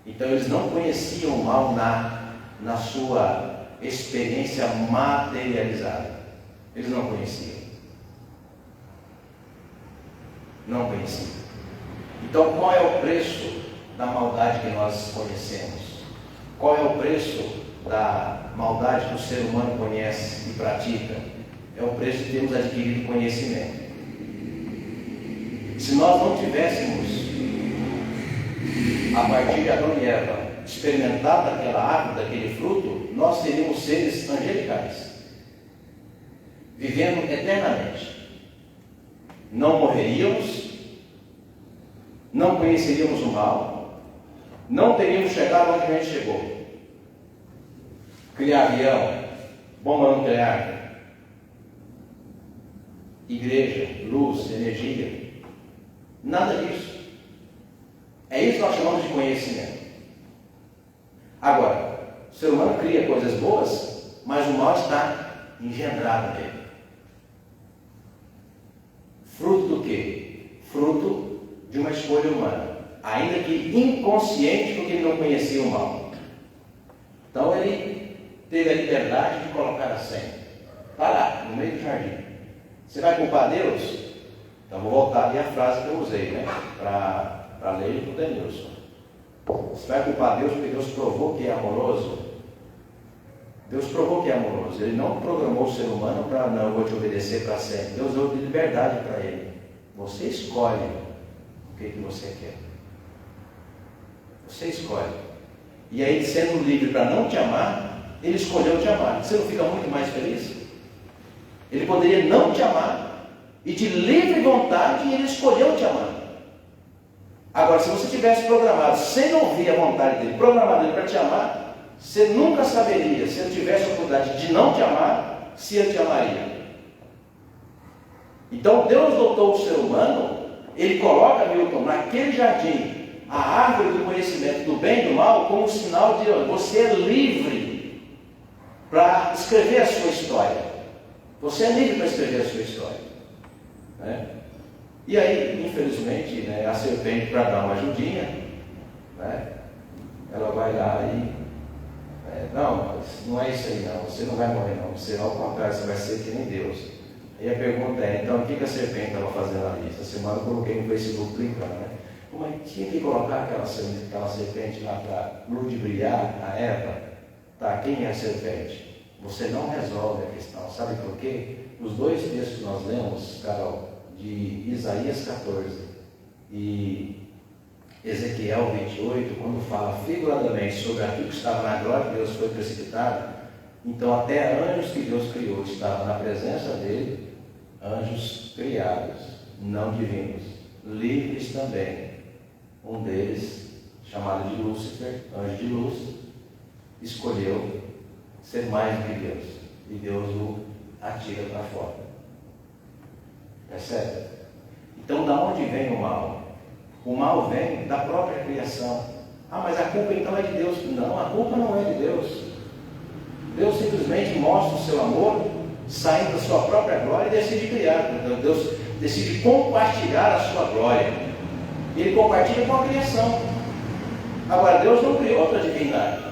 Então eles não conheciam o mal na sua experiência materializada. Eles não conheciam. Não conheciam. Então qual é o preço da maldade que nós conhecemos? Qual é o preço da maldade que o ser humano conhece e pratica? É o preço de termos adquirido conhecimento. Se nós não tivéssemos, a partir de Adão e Eva, experimentado daquela árvore, daquele fruto, nós seríamos seres angelicais, vivendo eternamente. Não morreríamos, não conheceríamos o mal, não teríamos chegado onde a gente chegou. Criar avião, bomba nuclear, igreja, luz, energia, nada disso. É isso que nós chamamos de conhecimento. Agora, o ser humano cria coisas boas, mas o mal está engendrado nele. Fruto do quê? Fruto de uma escolha humana, ainda que inconsciente, porque ele não conhecia o mal. Então ele teve a liberdade de colocar a senha. Está lá, no meio do jardim. Você vai culpar Deus? Então vou voltar ali a frase que eu usei, né? Para ler e para o Denilson. Você vai culpar Deus porque Deus provou que é amoroso? Deus provou que é amoroso. Ele não programou o ser humano para, não, eu vou te obedecer para sempre. Deus deu liberdade para ele. Você escolhe o que você quer. Você escolhe. E aí, sendo livre para não te amar, ele escolheu te amar. Você não fica muito mais feliz? Ele poderia não te amar, e de livre vontade ele escolheu te amar. Agora, se você tivesse programado, sem ouvir a vontade dele, programado ele para te amar, você nunca saberia, se ele tivesse a oportunidade de não te amar, se ele te amaria. Então Deus dotou o ser humano, ele coloca, Milton, naquele jardim, a árvore do conhecimento do bem e do mal, como sinal de você é livre para escrever a sua história. Você é livre para escrever a sua história, né? E aí, infelizmente, né, a serpente, para dar uma ajudinha, né, ela vai lá e não, não é isso aí não, você não vai morrer não, você ao contrário, você vai ser que nem Deus. E a pergunta é, então o que a serpente estava fazendo ali? Essa semana eu coloquei no Facebook brincando, né? Mas tinha que colocar aquela serpente lá para ludibriar a Eva. Tá, quem é a serpente? você não resolve a questão. Sabe por quê? Os dois textos que nós lemos, Carol, de Isaías 14 e Ezequiel 28, quando fala figuradamente sobre aquilo que estava na glória de Deus foi precipitado, então até anjos que Deus criou estavam na presença dele, anjos criados, não divinos, livres também. Um deles, chamado de Lúcifer, anjo de luz, escolheu ser mais do que Deus, e Deus o atira para fora. Percebe? Então, da onde vem o mal? O mal vem da própria criação. Ah, mas a culpa então é de Deus. Não, a culpa não é de Deus. Deus simplesmente mostra o seu amor, saindo da sua própria glória e decide criar. Então, Deus decide compartilhar a sua glória. E Ele compartilha com a criação. Agora, Deus não criou outra divindade.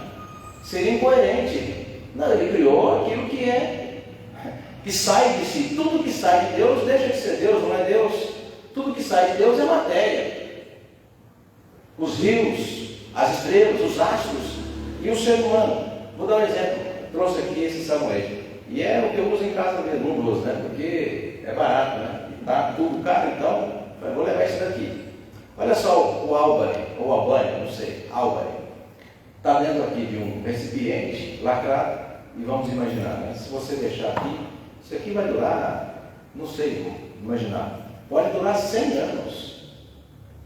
Seria incoerente. Não, Ele criou aquilo que sai de si. Tudo que sai de Deus deixa de ser Deus, não é Deus. Tudo que sai de Deus é matéria. Os rios, as estrelas, os astros e o ser humano. Vou dar um exemplo. Trouxe aqui esse sabonete. E é o que eu uso em casa mesmo, um dos, né? Porque é barato, né? Tá tudo caro, então eu vou levar isso daqui. Olha só o Albany, ou Albany, não sei, Albany. Está dentro aqui de um recipiente lacrado. E vamos imaginar, né? Se você deixar aqui, isso aqui vai durar, não sei, imaginar. Pode durar 100 anos.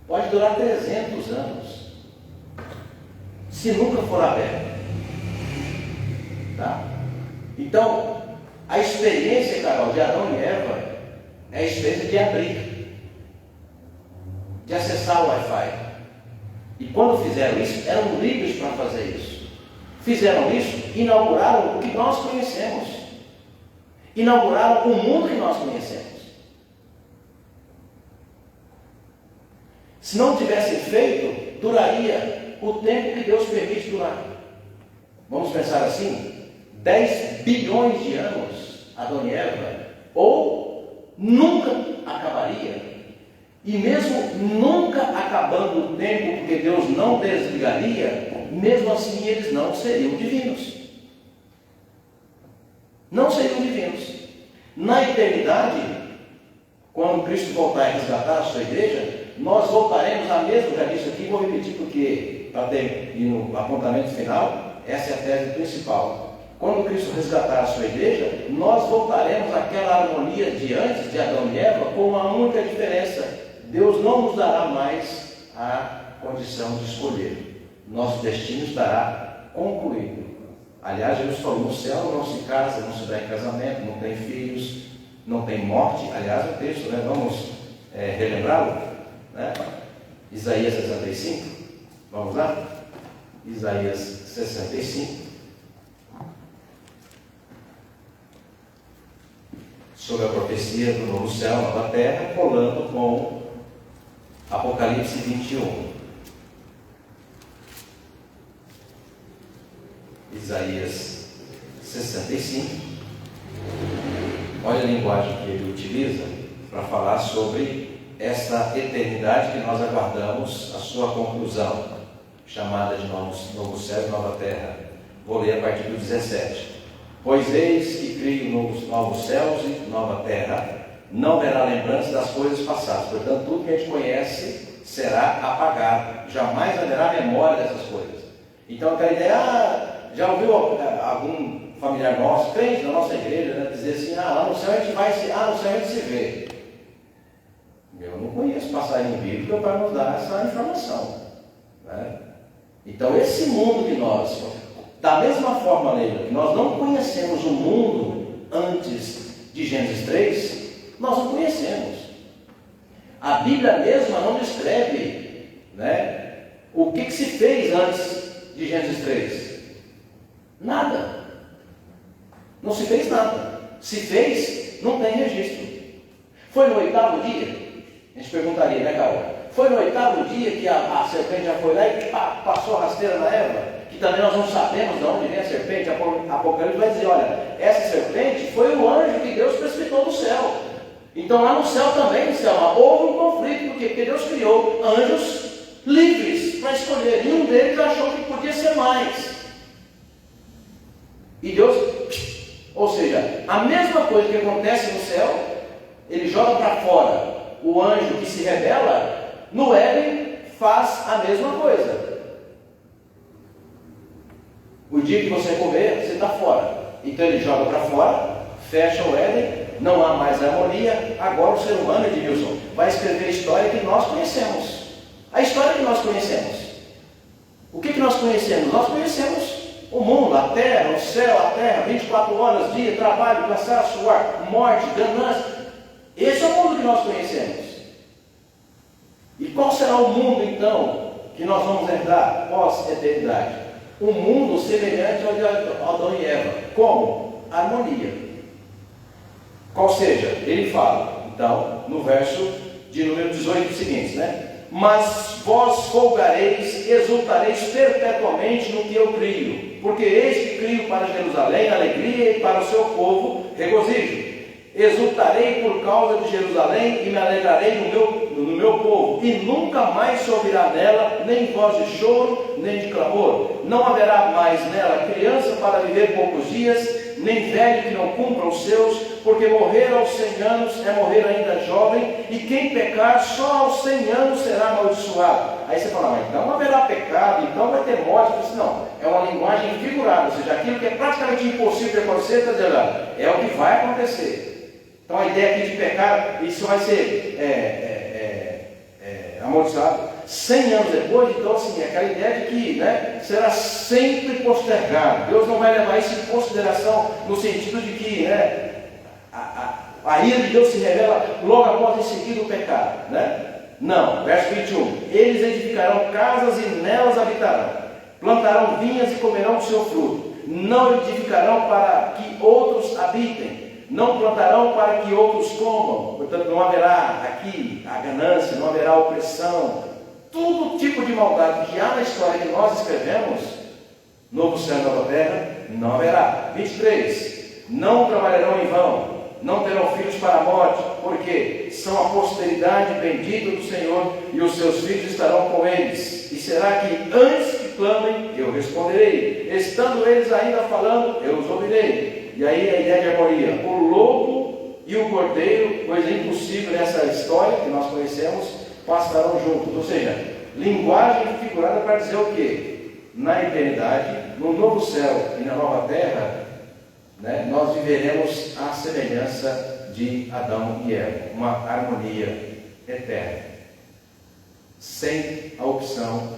Pode durar 300 anos. Se nunca for aberto. Tá? Então, a experiência, Carol, de Adão e Eva é a experiência de abrir, de acessar o Wi-Fi. E quando fizeram isso, eram livres para fazer isso. Fizeram isso, inauguraram o que nós conhecemos. Inauguraram o mundo que nós conhecemos. Se não tivessem feito, duraria o tempo que Deus permite durar. Vamos pensar assim? 10 bilhões de anos, Adão e Eva, ou nunca acabaria. E mesmo nunca acabando o tempo, porque Deus não desligaria, mesmo assim eles não seriam divinos. Não seriam divinos. Na eternidade, quando Cristo voltar e resgatar a sua igreja, nós voltaremos a mesma, já disse aqui, vou repetir porque para ter no apontamento final, essa é a tese principal. Quando Cristo resgatar a sua igreja, nós voltaremos àquela harmonia de antes de Adão e Eva, com uma única diferença: Deus não nos dará mais a condição de escolher. Nosso destino estará concluído. Aliás, Jesus falou: no céu não se casa, não se dá em casamento, não tem filhos, não tem morte. Aliás, o texto, né? Vamos relembrá-lo, né? Isaías 65, vamos lá? Isaías 65, sobre a profecia do novo céu, nova terra, colando com Apocalipse 21. Isaías 65. Olha a linguagem que ele utiliza para falar sobre essa eternidade que nós aguardamos a sua conclusão, chamada de novo céu e nova terra. Vou ler a partir do 17. Pois eis que crio novos céus e nova terra, não verá lembrança das coisas passadas. Portanto, tudo que a gente conhece será apagado, jamais haverá memória dessas coisas. Então, aquela ideia, já ouviu algum familiar nosso, crente da nossa igreja, né, dizer assim: lá no céu a gente vai se, no céu a gente se vê. Eu não conheço passagem bíblica para nos dar essa informação, né? Então, esse mundo que nós, da mesma forma, Leila, que nós não conhecemos o mundo antes de Gênesis 3, nós não conhecemos. A Bíblia mesma não descreve, né, o que se fez antes de Gênesis 3. Nada. Não se fez nada. Se fez, não tem registro. Foi no 8º dia? A gente perguntaria, né, Carol? Foi no 8º dia que a serpente já foi lá e passou a rasteira na Eva? Que também nós não sabemos de onde vem a serpente. Apocalipse vai dizer: olha, essa serpente foi o anjo que Deus precipitou do céu. Então lá no céu também, houve um conflito. Por quê? Porque Deus criou anjos livres para escolher. E um deles achou que podia ser mais. E Deus, ou seja, a mesma coisa que acontece no céu, ele joga para fora o anjo que se rebela, no Éden faz a mesma coisa. O dia que você comer, você está fora. Então ele joga para fora, fecha o Éden, não há mais harmonia. Agora o ser humano, Edmilson, vai escrever a história que nós conhecemos. A história que nós conhecemos. O que nós conhecemos? Nós conhecemos o mundo, a terra, o céu, a terra, 24 horas, dia, trabalho, cansaço, suor, morte, ganância. Esse é o mundo que nós conhecemos. E qual será o mundo então que nós vamos herdar pós-eternidade? Um mundo semelhante ao de Adão e Eva. Como? Harmonia. Qual seja? Ele fala, então, no verso de número 18 seguinte, né? Mas vós folgareis, exultareis perpetuamente no que eu crio, porque eis que crio para Jerusalém alegria e para o seu povo regozijo. Exultarei por causa de Jerusalém e me alegrarei no meu povo, e nunca mais se ouvirá nela nem voz de choro, nem de clamor. Não haverá mais nela criança para viver poucos dias, nem velho que não cumpra os seus, porque morrer aos 100 anos é morrer ainda jovem, e quem pecar só aos 100 anos será amaldiçoado. Aí você fala, mas então não haverá pecado, então vai ter morte. Eu disse, não, é uma linguagem figurada, ou seja, aquilo que é praticamente impossível de acontecer, está dizendo, é o que vai acontecer. Então a ideia aqui de pecar, isso vai ser amaldiçoado 100 anos depois. Então assim, é aquela ideia de que, né, será sempre postergado. Deus não vai levar isso em consideração no sentido de que, né, a ira de Deus se revela logo após em seguida o pecado, né? Não, verso 21, eles edificarão casas e nelas habitarão, plantarão vinhas e comerão o seu fruto, não edificarão para que outros habitem, não plantarão para que outros comam. Portanto, não haverá aqui a ganância, não haverá a opressão, todo tipo de maldade que há na história que nós escrevemos, novo céu e nova terra, não haverá. 23, não trabalharão em vão, não terão filhos para a morte, porque são a posteridade bendita do Senhor, e os seus filhos estarão com eles. E será que antes que clamem, eu responderei, estando eles ainda falando, eu os ouvirei. E aí a ideia de harmonia, o lobo e o cordeiro, coisa impossível nessa história que nós conhecemos, passarão juntos. Ou seja, linguagem figurada para dizer o quê? Na eternidade, no novo céu e na nova terra, né, nós viveremos a semelhança de Adão e Eva, uma harmonia eterna, sem a opção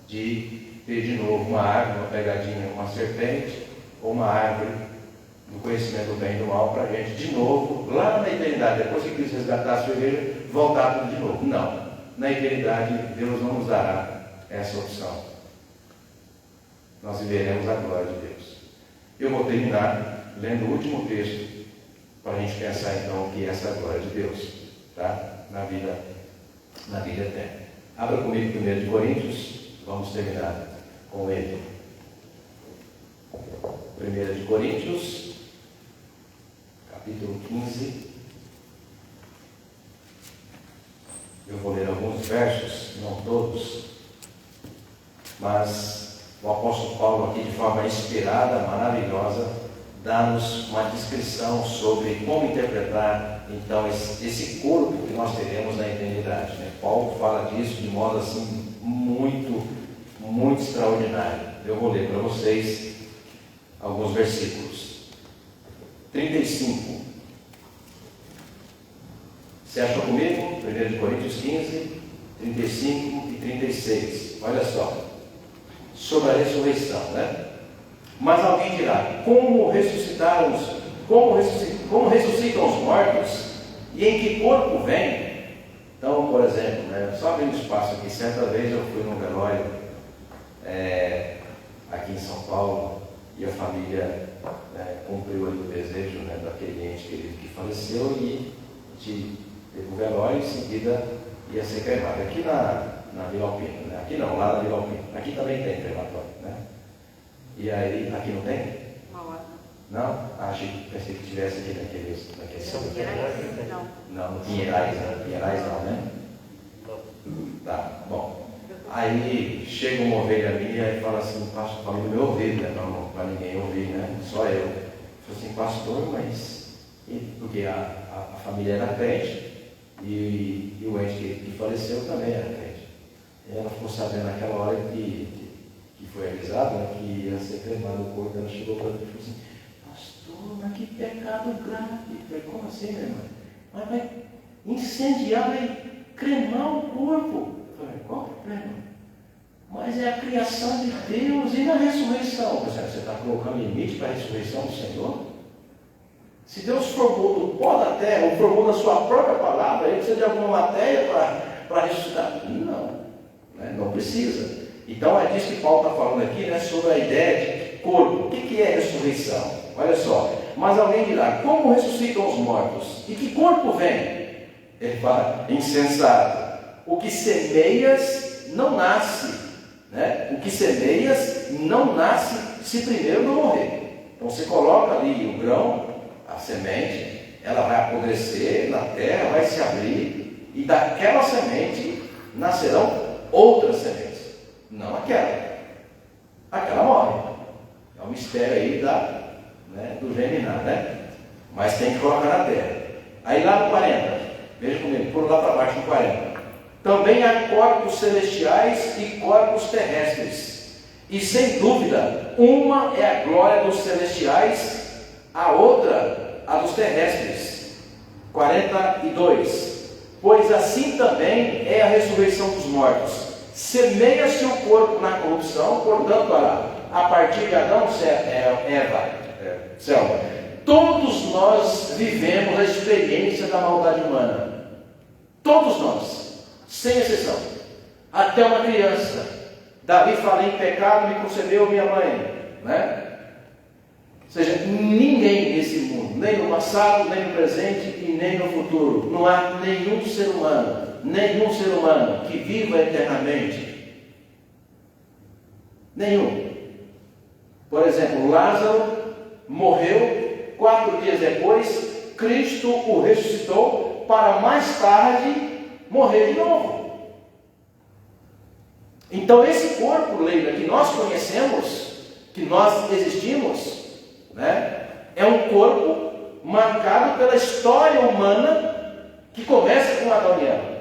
de ter de novo uma árvore, uma pegadinha, uma serpente, ou uma árvore do conhecimento do bem e do mal, para a gente de novo, lá na eternidade, depois que Cristo resgatar a sua igreja, voltar tudo de novo. Não, na eternidade Deus não nos dará essa opção. Nós viveremos a glória de Deus. Eu vou terminar lendo o último texto, para a gente pensar então o que é essa glória de Deus, tá? Na vida eterna. Abra comigo 1 Coríntios, vamos terminar com ele. 1 Coríntios, capítulo 15. Eu vou ler alguns versos, não todos, mas o apóstolo Paulo aqui, de forma inspirada, maravilhosa, dá-nos uma descrição sobre como interpretar então esse corpo que nós teremos na eternidade, né? Paulo fala disso de modo assim muito, muito extraordinário. Eu vou ler para vocês alguns versículos. 35. Você achou comigo? 1 Coríntios 15, 35 e 36. Olha só. Sobre a ressurreição, né? Mas alguém dirá, como ressuscitam os mortos? E em que corpo vem? Então, por exemplo, né, só abrindo espaço aqui, certa vez eu fui num velório aqui em São Paulo, e a família cumpriu ali o desejo, né, daquele ente querido que faleceu, e teve um velório, em seguida ia ser cremado. Aqui na Vila Alpina, né? Aqui não, lá na Vila Alpina. Aqui também tem crematório, né? E aí, aqui não tem? Não? Pensei que tivesse aqui naquele Não, Pinheirais, né? Pinheirais não, né? Tá, bom. Aí chega uma ovelha minha e fala assim, pastor, fala no meu ouvido, né? Para ninguém ouvir, né? Só pastor, mas porque a família era crente e o ente que faleceu também era crente. E ela ficou sabendo naquela hora que foi avisado, né, que ia ser cremado o corpo. Ela chegou para mim e falou assim: pastor, mas que pecado grave. Eu falei: como assim, minha irmã? Mas vai incendiar, vai cremar o corpo. Eu falei: qual o problema? Mas é a criação de Deus e na ressurreição. Você está colocando limite para a ressurreição do Senhor? Se Deus formou do pó da terra, ou formou na sua própria palavra, ele precisa de alguma matéria para ressuscitar? Não, né? Não precisa. Então é disso que Paulo está falando aqui, né, sobre a ideia de corpo. O que é ressurreição? Olha só, mas alguém dirá: como ressuscitam os mortos? E que corpo vem? Ele fala: insensato, o que semeias não nasce, né? O que semeias não nasce se primeiro não morrer. Então você coloca ali o grão, a semente, ela vai apodrecer na terra, vai se abrir, e daquela semente nascerão outras sementes. Não aquela. Aquela morre. É um mistério aí do germinar, né? Mas tem que colocar na terra. Aí lá no 40, veja comigo, por lá para baixo no 40. Também há corpos celestiais e corpos terrestres. E sem dúvida, uma é a glória dos celestiais, a outra a dos terrestres. 42. Pois assim também é a ressurreição dos mortos. Semeia-se o corpo na corrupção, portanto, a partir de Adão, Selma, todos nós vivemos a experiência da maldade humana. Todos nós, sem exceção. Até uma criança. Davi fala: em pecado me concebeu minha mãe, né? Ou seja, ninguém nesse mundo, nem no passado, nem no presente e nem no futuro, não há nenhum ser humano que viva eternamente. Nenhum. Por exemplo, Lázaro morreu, 4 dias depois, Cristo o ressuscitou para mais tarde morrer de novo. Então esse corpo, Leila, que nós conhecemos, que nós existimos, né, é um corpo marcado pela história humana que começa com Adão e Eva.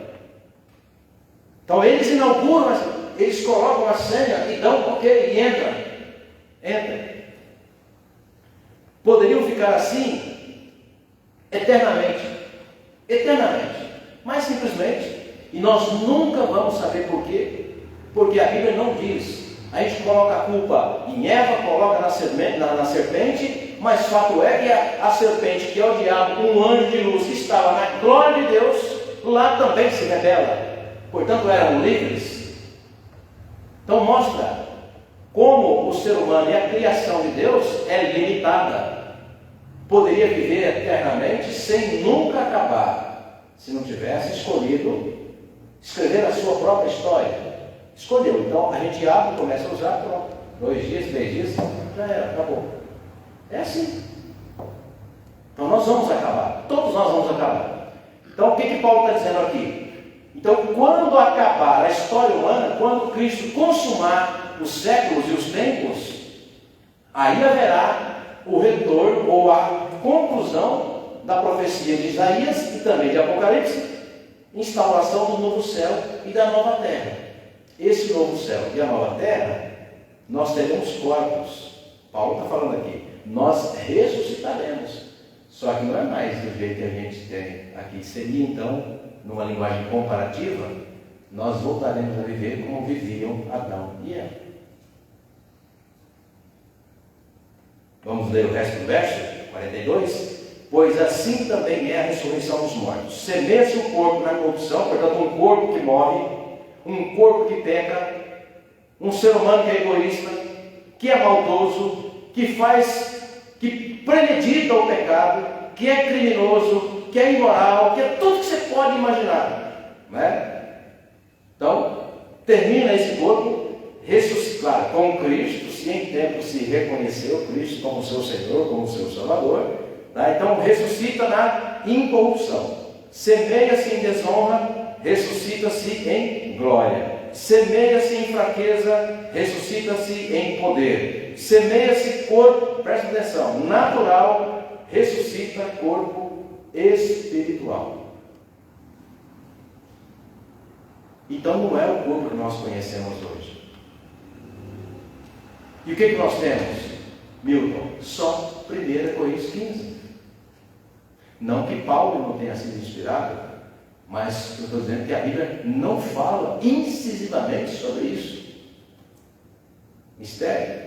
Então eles inauguram, eles colocam a senha e dão ok, e entra. Poderiam ficar assim eternamente, mas simplesmente, e nós nunca vamos saber por quê, porque a Bíblia não diz. A gente coloca a culpa em Eva, coloca na serpente, mas fato é que a serpente, que é o diabo, um anjo de luz que estava na glória de Deus, lá também se rebela. Portanto, eram livres. Então mostra como o ser humano e a criação de Deus é limitada. Poderia viver eternamente sem nunca acabar, se não tivesse escolhido escrever a sua própria história. Escolheu. Então a gente abre, começa a usar, pronto. 2 dias, 3 dias, já era, acabou. É assim. Então nós vamos acabar. Todos nós vamos acabar. Então o que Paulo está dizendo aqui? Então, quando acabar a história humana, quando Cristo consumar os séculos e os tempos, aí haverá o retorno ou a conclusão da profecia de Isaías e também de Apocalipse, instauração do novo céu e da nova terra. Esse novo céu e a nova terra, nós teremos corpos. Paulo está falando aqui, nós ressuscitaremos. Só que não é mais do jeito que a gente tem aqui. Seria então, numa linguagem comparativa, nós voltaremos a viver como viviam Adão e Eva. Vamos ler o resto do verso, 42. Pois assim também é a ressurreição dos mortos. Semeia-se o corpo na corrupção, portanto um corpo que morre, um corpo que peca, um ser humano que é egoísta, que é maldoso, que premedita o pecado, que é criminoso, que é imoral, que é tudo que você pode imaginar, né? Então, termina esse corpo ressuscitado com Cristo, se em tempo se reconheceu Cristo como seu Senhor, como seu Salvador, tá? Então ressuscita na incorrupção, semeia-se em desonra, ressuscita-se em glória, semeia-se em fraqueza, ressuscita-se em poder, semeia-se corpo, presta atenção, natural, ressuscita corpo espiritual. Então não é o corpo que nós conhecemos hoje. E o que nós temos, Milton? Só 1 Coríntios 15. Não que Paulo não tenha sido inspirado, mas eu estou dizendo que a Bíblia não fala incisivamente sobre isso. Mistério.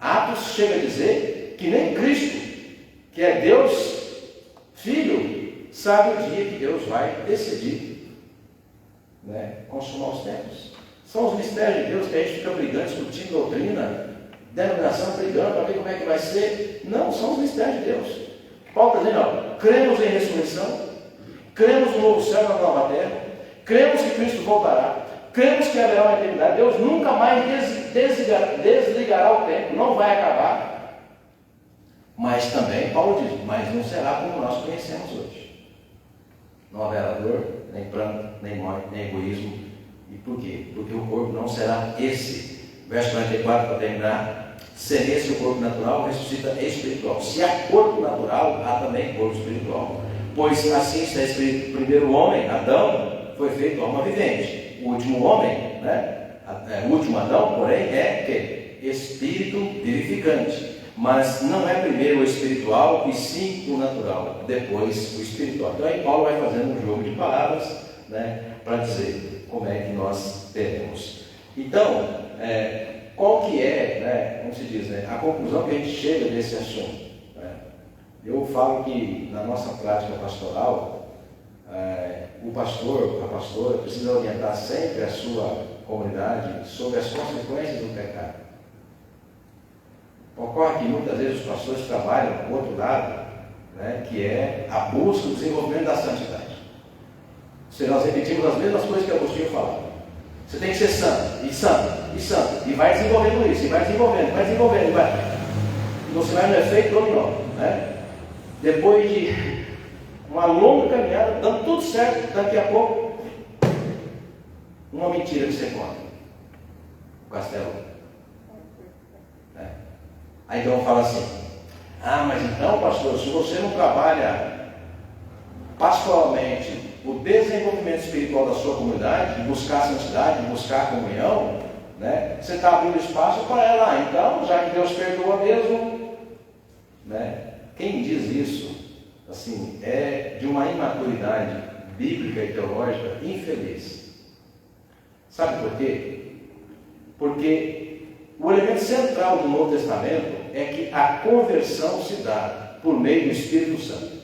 Atos chega a dizer que nem Cristo, que é Deus Filho, sabe o dia que Deus vai decidir, consumar os tempos. São os mistérios de Deus que a gente fica brigando, discutindo doutrina, denominação, brigando para ver como é que vai ser. Não, são os mistérios de Deus. Paulo está dizendo, cremos em ressurreição, cremos no novo céu e na nova terra, cremos que Cristo voltará, cremos que haverá uma eternidade. Deus nunca mais desligará o tempo, não vai acabar. Mas também, Paulo diz, mas não será como nós conhecemos hoje. Não haverá dor, nem pranto, nem morte, nem egoísmo. E por quê? Porque o corpo não será esse. Verso 44, para terminar. Semeia-se o corpo natural, ressuscita espiritual. Se há corpo natural, há também corpo espiritual. Pois assim está escrito: o primeiro homem, Adão, foi feito alma vivente. O último homem, o último Adão, porém, é que? Espírito vivificante. Mas não é primeiro o espiritual, e sim o natural, depois o espiritual. Então aí Paulo vai fazendo um jogo de palavras, para dizer como é que nós teremos. Então, qual que é, como se diz, a conclusão que a gente chega desse assunto? Eu falo que na nossa prática pastoral, o pastor, a pastora, precisa orientar sempre a sua comunidade sobre as consequências do pecado. Ocorre que muitas vezes os pastores trabalham com o outro lado, que é a busca do desenvolvimento da santidade. Se nós repetimos as mesmas coisas que Agostinho falava. Você tem que ser santo, e santo, e santo, e vai desenvolvendo isso, e vai desenvolvendo, e vai. E você vai no efeito dominó, Depois de uma longa caminhada, dando tudo certo, daqui a pouco, uma mentira que você conta. O castelo. Aí então fala assim: mas então, pastor, se você não trabalha pastoralmente o desenvolvimento espiritual da sua comunidade, de buscar a santidade, de buscar a comunhão, você está abrindo espaço para ela. Então, já que Deus perdoa mesmo, quem diz isso, assim, é de uma imaturidade bíblica e teológica infeliz. Sabe por quê? Porque o elemento central do Novo Testamento é que a conversão se dá por meio do Espírito Santo.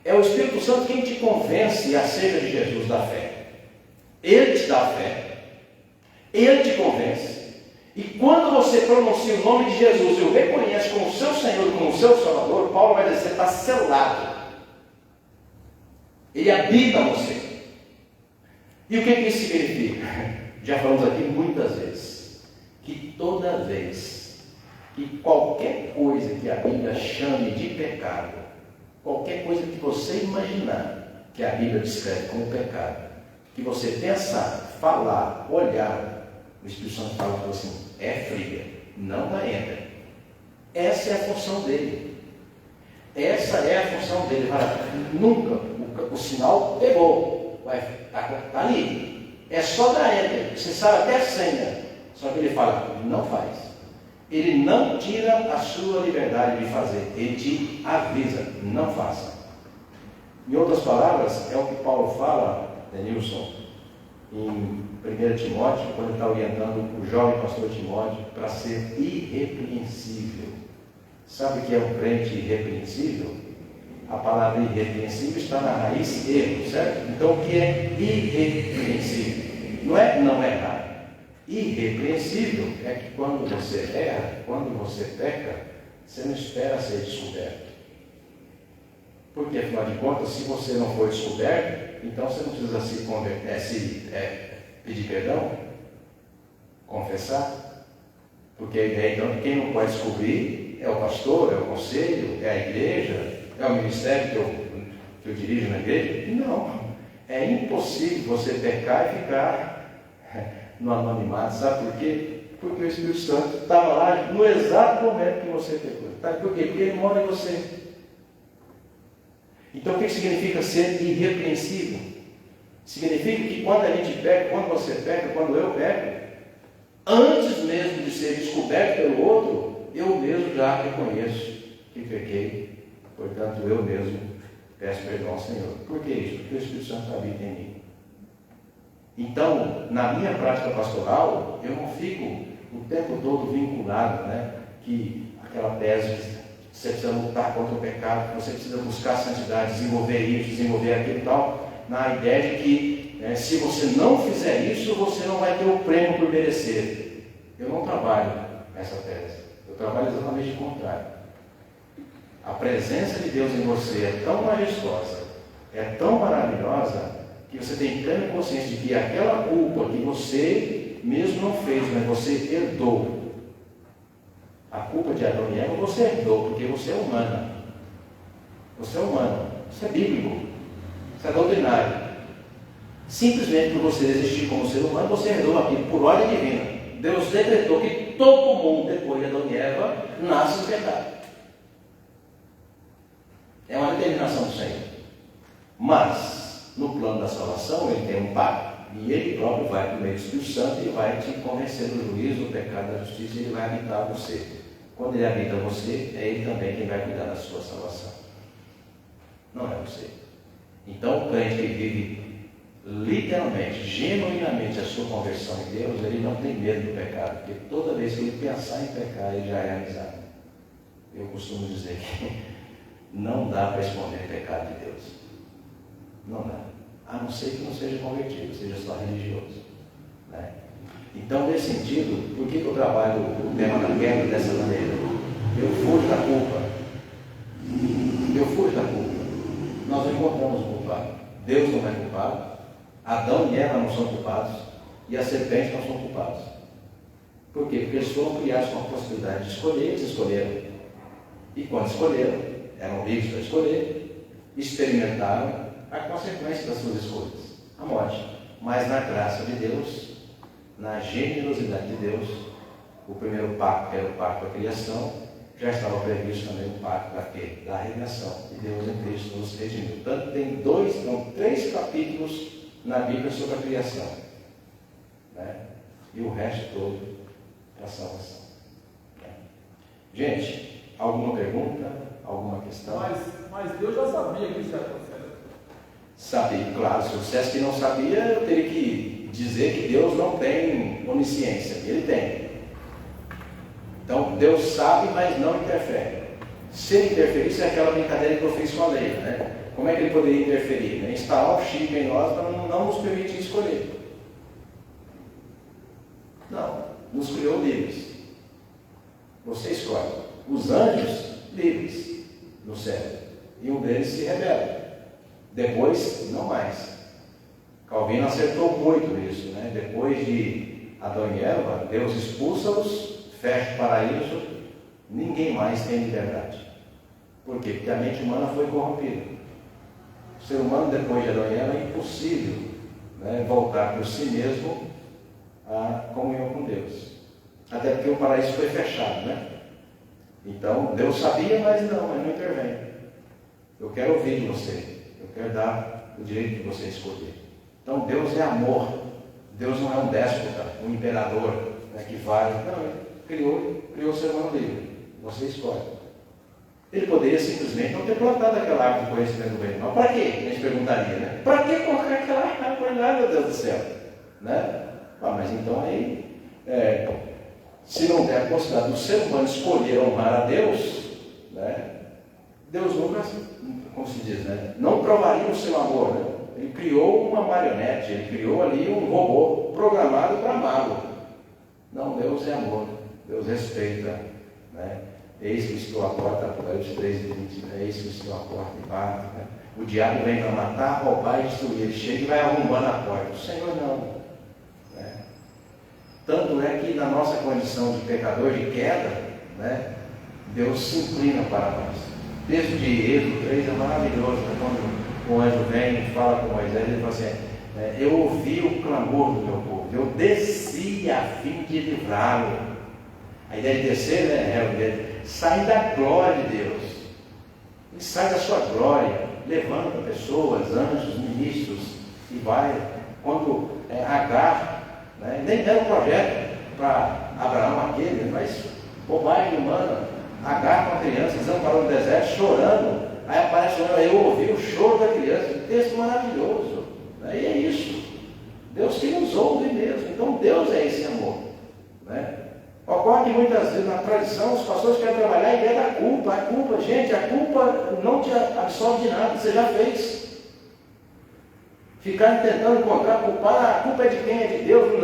É o Espírito Santo quem te convence acerca de Jesus da fé. Ele te dá fé, ele te convence, e quando você pronuncia o nome de Jesus e o reconhece como seu Senhor, como seu Salvador, Paulo vai dizer: você está selado, ele habita você. E o que isso significa? Já falamos aqui muitas vezes, que toda vez que qualquer coisa que a Bíblia chame de pecado, qualquer coisa que você imaginar que a Bíblia descreve como pecado, que você pensar, falar, olhar, o Espírito Santo fala assim: é fria, não vai entrar. Essa é a função dele. Essa é a função dele. Nunca, o sinal pegou, está ali. É só dar enter, você sabe até a senha. Só que ele fala: não faz. Ele não tira a sua liberdade de fazer, ele te avisa: não faça. Em outras palavras, é o que Paulo fala, Denilson, em 1 Timóteo, quando ele está orientando o jovem pastor Timóteo para ser irrepreensível. Sabe o que é um crente irrepreensível? A palavra irrepreensível está na raiz erro, certo? Então o que é irrepreensível? Não é não errar. Irrepreensível é que quando você erra, quando você peca, você não espera ser descoberto. Porque, afinal de contas, se você não for descoberto, então você não precisa se converter, pedir perdão, confessar. Porque a ideia, então, de quem não pode descobrir é o pastor, é o conselho, é a igreja, é o ministério que eu dirijo na igreja. Não, é impossível você pecar e ficar no anonimato. Sabe por quê? Porque o Espírito Santo estava lá no exato momento que você pecou. Sabe por quê? Porque ele mora em você. Então o que significa ser irrepreensível? Significa que quando a gente peca, quando você peca, quando eu peco, antes mesmo de ser descoberto pelo outro, eu mesmo já reconheço que pequei. Portanto, eu mesmo peço perdão ao Senhor. Por que isso? Porque o Espírito Santo habita em mim. Então, na minha prática pastoral, eu não fico o tempo todo vinculado, que aquela tese que você precisa lutar contra o pecado, que você precisa buscar a santidade, desenvolver isso, desenvolver aquilo e tal, na ideia de que se você não fizer isso, você não vai ter o prêmio por merecer. Eu não trabalho essa tese. Eu trabalho exatamente o contrário. A presença de Deus em você é tão majestosa, é tão maravilhosa, que você tem plena consciência de que aquela culpa que você mesmo não fez, mas você herdou. A culpa de Adão e Eva você herdou, porque você é humana. Você é humano. Isso é bíblico. Isso é doutrinário. Simplesmente por você existir como ser humano, você herdou aquilo por ordem divina. Deus decretou que todo mundo, depois de Adão e Eva, nasce em pecado. É uma determinação do Senhor. Mas, no plano da salvação, ele tem um pai. E ele próprio vai por meio do Espírito Santo e vai te convencer do juízo, do pecado, da justiça, e ele vai habitar você. Quando ele habita você, é ele também quem vai cuidar da sua salvação. Não é você. Então, o crente que vive literalmente, genuinamente a sua conversão em Deus, ele não tem medo do pecado, porque toda vez que ele pensar em pecar, ele já é avisado. Eu costumo dizer que não dá para esconder o pecado de Deus. Não dá. A não ser que não seja convertido, seja só religioso. Então, nesse sentido, por que eu trabalho o tema da queda dessa maneira? Eu fujo da culpa. Eu fujo da culpa. Nós não encontramos o culpado. Deus não é culpado. Adão e Eva não são culpados. E a serpente não são culpados. Por quê? Porque eles foram criados com a possibilidade de escolher, eles escolheram. E quando escolheram, eram livres para escolher, experimentaram a consequência das suas escolhas, a morte. Mas na graça de Deus, na generosidade de Deus, o primeiro pacto, que era o pacto da criação, já estava previsto também o pacto da redenção. E Deus em Cristo nos redimiu. Portanto, tem 3 capítulos na Bíblia sobre a criação. E o resto todo é a salvação. Gente, alguma pergunta? Alguma questão? Mas Deus já sabia que isso ia acontecer. Sabia, claro. Se eu dissesse que não sabia, eu teria que dizer que Deus não tem onisciência. Ele tem. Então, Deus sabe, mas não interfere. Se ele interferisse, é aquela brincadeira que eu fiz com a lei, Como é que ele poderia interferir? Instalar um chip em nós para não nos permitir escolher. Não, nos criou livres. Você escolhe. Os anjos, livres no céu. E um deles se rebela. Depois, não mais. Calvino acertou muito nisso, Depois de Adão e Eva, Deus expulsa-os, fecha o paraíso, ninguém mais tem liberdade. Por quê? Porque a mente humana foi corrompida. O ser humano, depois de Adão e Eva, é impossível voltar por si mesmo à comunhão com Deus. Até porque o paraíso foi fechado, Então, Deus sabia, mas não intervém. Eu quero ouvir de você. Eu quero dar o direito de você escolher. Então, Deus é amor. Deus não é um déspota, um imperador que vai. Não, ele criou o ser humano livre. Você escolhe. Ele poderia simplesmente não ter plantado aquela árvore do conhecimento do bem e do mal. Para quê? A gente perguntaria, Para que colocar aquela árvore lá, meu Deus do céu? Mas então aí, se não der a possibilidade do ser humano escolher honrar a Deus, Deus nunca, como se diz, não provaria o seu amor. Ele criou uma marionete, ele criou ali um robô programado para amá-lo. Não, Deus é amor, Deus respeita. Eis que estou à porta, Apocalipse 3:20, eis que estou à porta e bato. O diabo vem para matar, roubar e destruir. Ele chega e vai arrombando a porta. O Senhor não. Tanto é que na nossa condição de pecador, de queda, Deus se inclina para nós. Texto de Êxodo 3 é maravilhoso, quando o anjo vem e fala com Moisés, ele fala assim, eu ouvi o clamor do meu povo, eu desci e a fim de livrá-lo. A ideia de terceiro sai da glória de Deus. Ele sai da sua glória, levanta pessoas, anjos, ministros, e vai. Quando Agar, nem deram projeto para Abraão aquele, mas bobagem humana. Agar com a criança, desamparou no deserto, chorando. Aí aparece o eu ouvi o choro da criança. Um texto maravilhoso. E é isso. Deus que nos ouve mesmo. Então Deus é esse amor. Ocorre que muitas vezes na tradição os pastores querem trabalhar a ideia da culpa. A culpa, gente, a culpa não te absolve de nada, você já fez. Ficar tentando encontrar culpar, a culpa é de quem? É de Deus?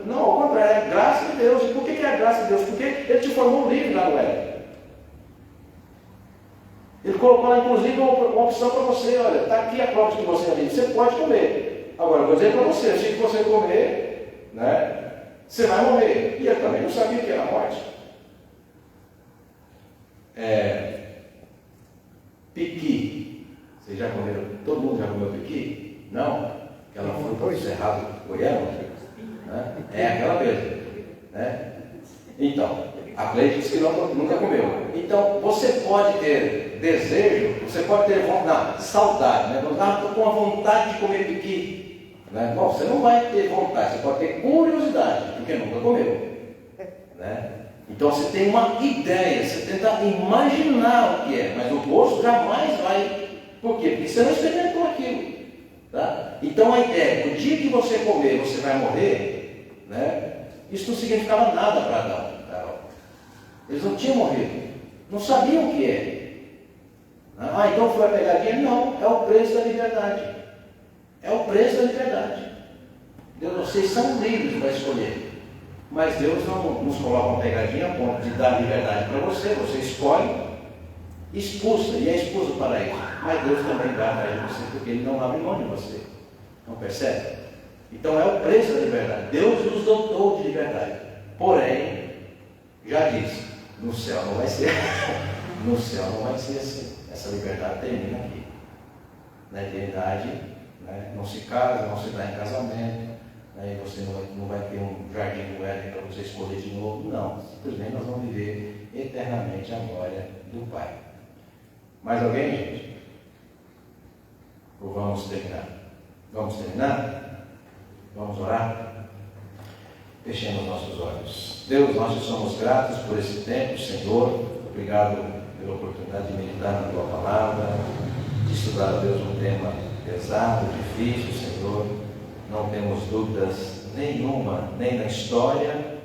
Não, ao contrário, é graça de Deus. E por que é a graça de Deus? Porque Ele te formou livre lá no Éden. Ele colocou lá, inclusive, uma opção para você. Olha, está aqui a prova de que você é livre. Você pode comer. Agora, eu vou dizer para você, se você comer, você vai morrer. E ele também não sabia o que era a morte. Piqui. Vocês já comeram? Todo mundo já comeu piqui? Não? Aquela fruta do cerrado goiano? É aquela mesmo. Então, a Cleide disse que nunca comeu. Então, você pode ter desejo, você pode ter saudade. Estou com a vontade de comer piqui. Bom, você não vai ter vontade, você pode ter curiosidade, porque nunca comeu. Então você tem uma ideia, você tenta imaginar o que é, mas o gosto jamais vai. Por quê? Porque você não experimentou aquilo. Então a ideia, no dia que você comer, você vai morrer, isso não significava nada para Adão. Eles não tinham morrido, não sabiam o que é. Então foi a pegadinha? Não, é o preço da liberdade. É o preço da liberdade. Deus, vocês são livres para escolher. Mas Deus não nos coloca uma pegadinha a ponto de dar liberdade para você. Você escolhe, expulsa, e é expulso para isso. Mas Deus também dá atrás de você, porque Ele não abre mão de você. Não percebe? Então é o preço da liberdade. Deus nos dotou de liberdade. Porém, já disse, no céu não vai ser. No céu não vai ser assim. Essa liberdade termina aqui. Na eternidade, não se casa, não se dá em casamento, e você não vai ter um jardim do Éden para você escolher de novo. Não, simplesmente nós vamos viver eternamente a glória do Pai. Mais alguém, gente? Ou vamos terminar? Vamos terminar? Vamos orar? Fechemos nossos olhos. Deus, nós te somos gratos por esse tempo, Senhor. Obrigado pela oportunidade de meditar na Tua Palavra, de estudar, Deus, um tema pesado, difícil, Senhor. Não temos dúvidas nenhuma, nem na história,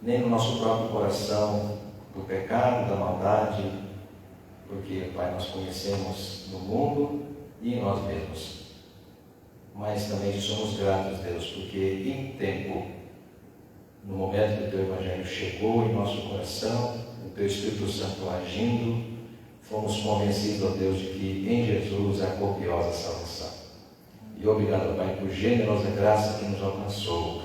nem no nosso próprio coração, do pecado, da maldade, porque, Pai, nós conhecemos no mundo e em nós mesmos. Mas também somos gratos, Deus, porque em tempo, no momento que o Teu Evangelho chegou em nosso coração, o Teu Espírito Santo agindo, fomos convencidos, ó Deus, de que em Jesus há copiosa salvação. E obrigado, Pai, por generosa graça que nos alcançou.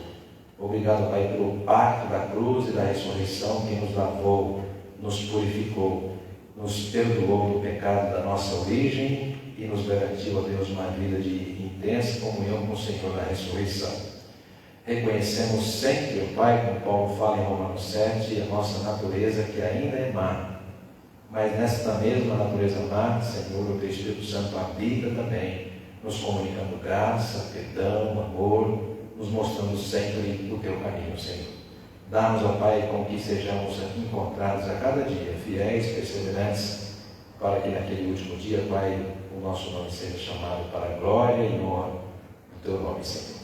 Obrigado, Pai, pelo pacto da cruz e da ressurreição que nos lavou, nos purificou, nos perdoou do pecado da nossa origem e nos garantiu, ó Deus, uma vida de intensa comunhão com o Senhor na ressurreição. Reconhecemos sempre, ó Pai, como Paulo fala em Romanos 7, a nossa natureza que ainda é má. Mas nesta mesma natureza má, Senhor, o Teu Espírito Santo habita também, nos comunicando graça, perdão, amor, nos mostrando sempre o Teu caminho, Senhor. Dá-nos, ó Pai, com que sejamos encontrados a cada dia, fiéis, perseverantes, para que naquele último dia, Pai, o nosso nome seja chamado para a glória e honra do Teu nome, Senhor.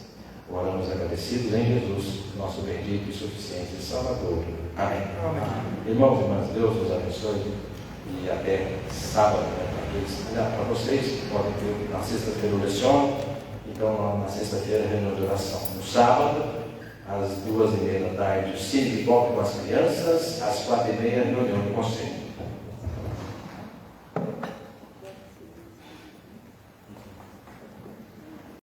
Oramos agradecidos em Jesus, nosso bendito e suficiente Salvador. Amém. Amém. Irmãos e irmãs, Deus nos abençoe e até sábado, para vocês que podem ter na sexta-feira o leciono, então na sexta-feira a reunião de oração. No sábado, às 2h30 da tarde, o cine de golpe com as crianças, às 4h30 reunião do conselho.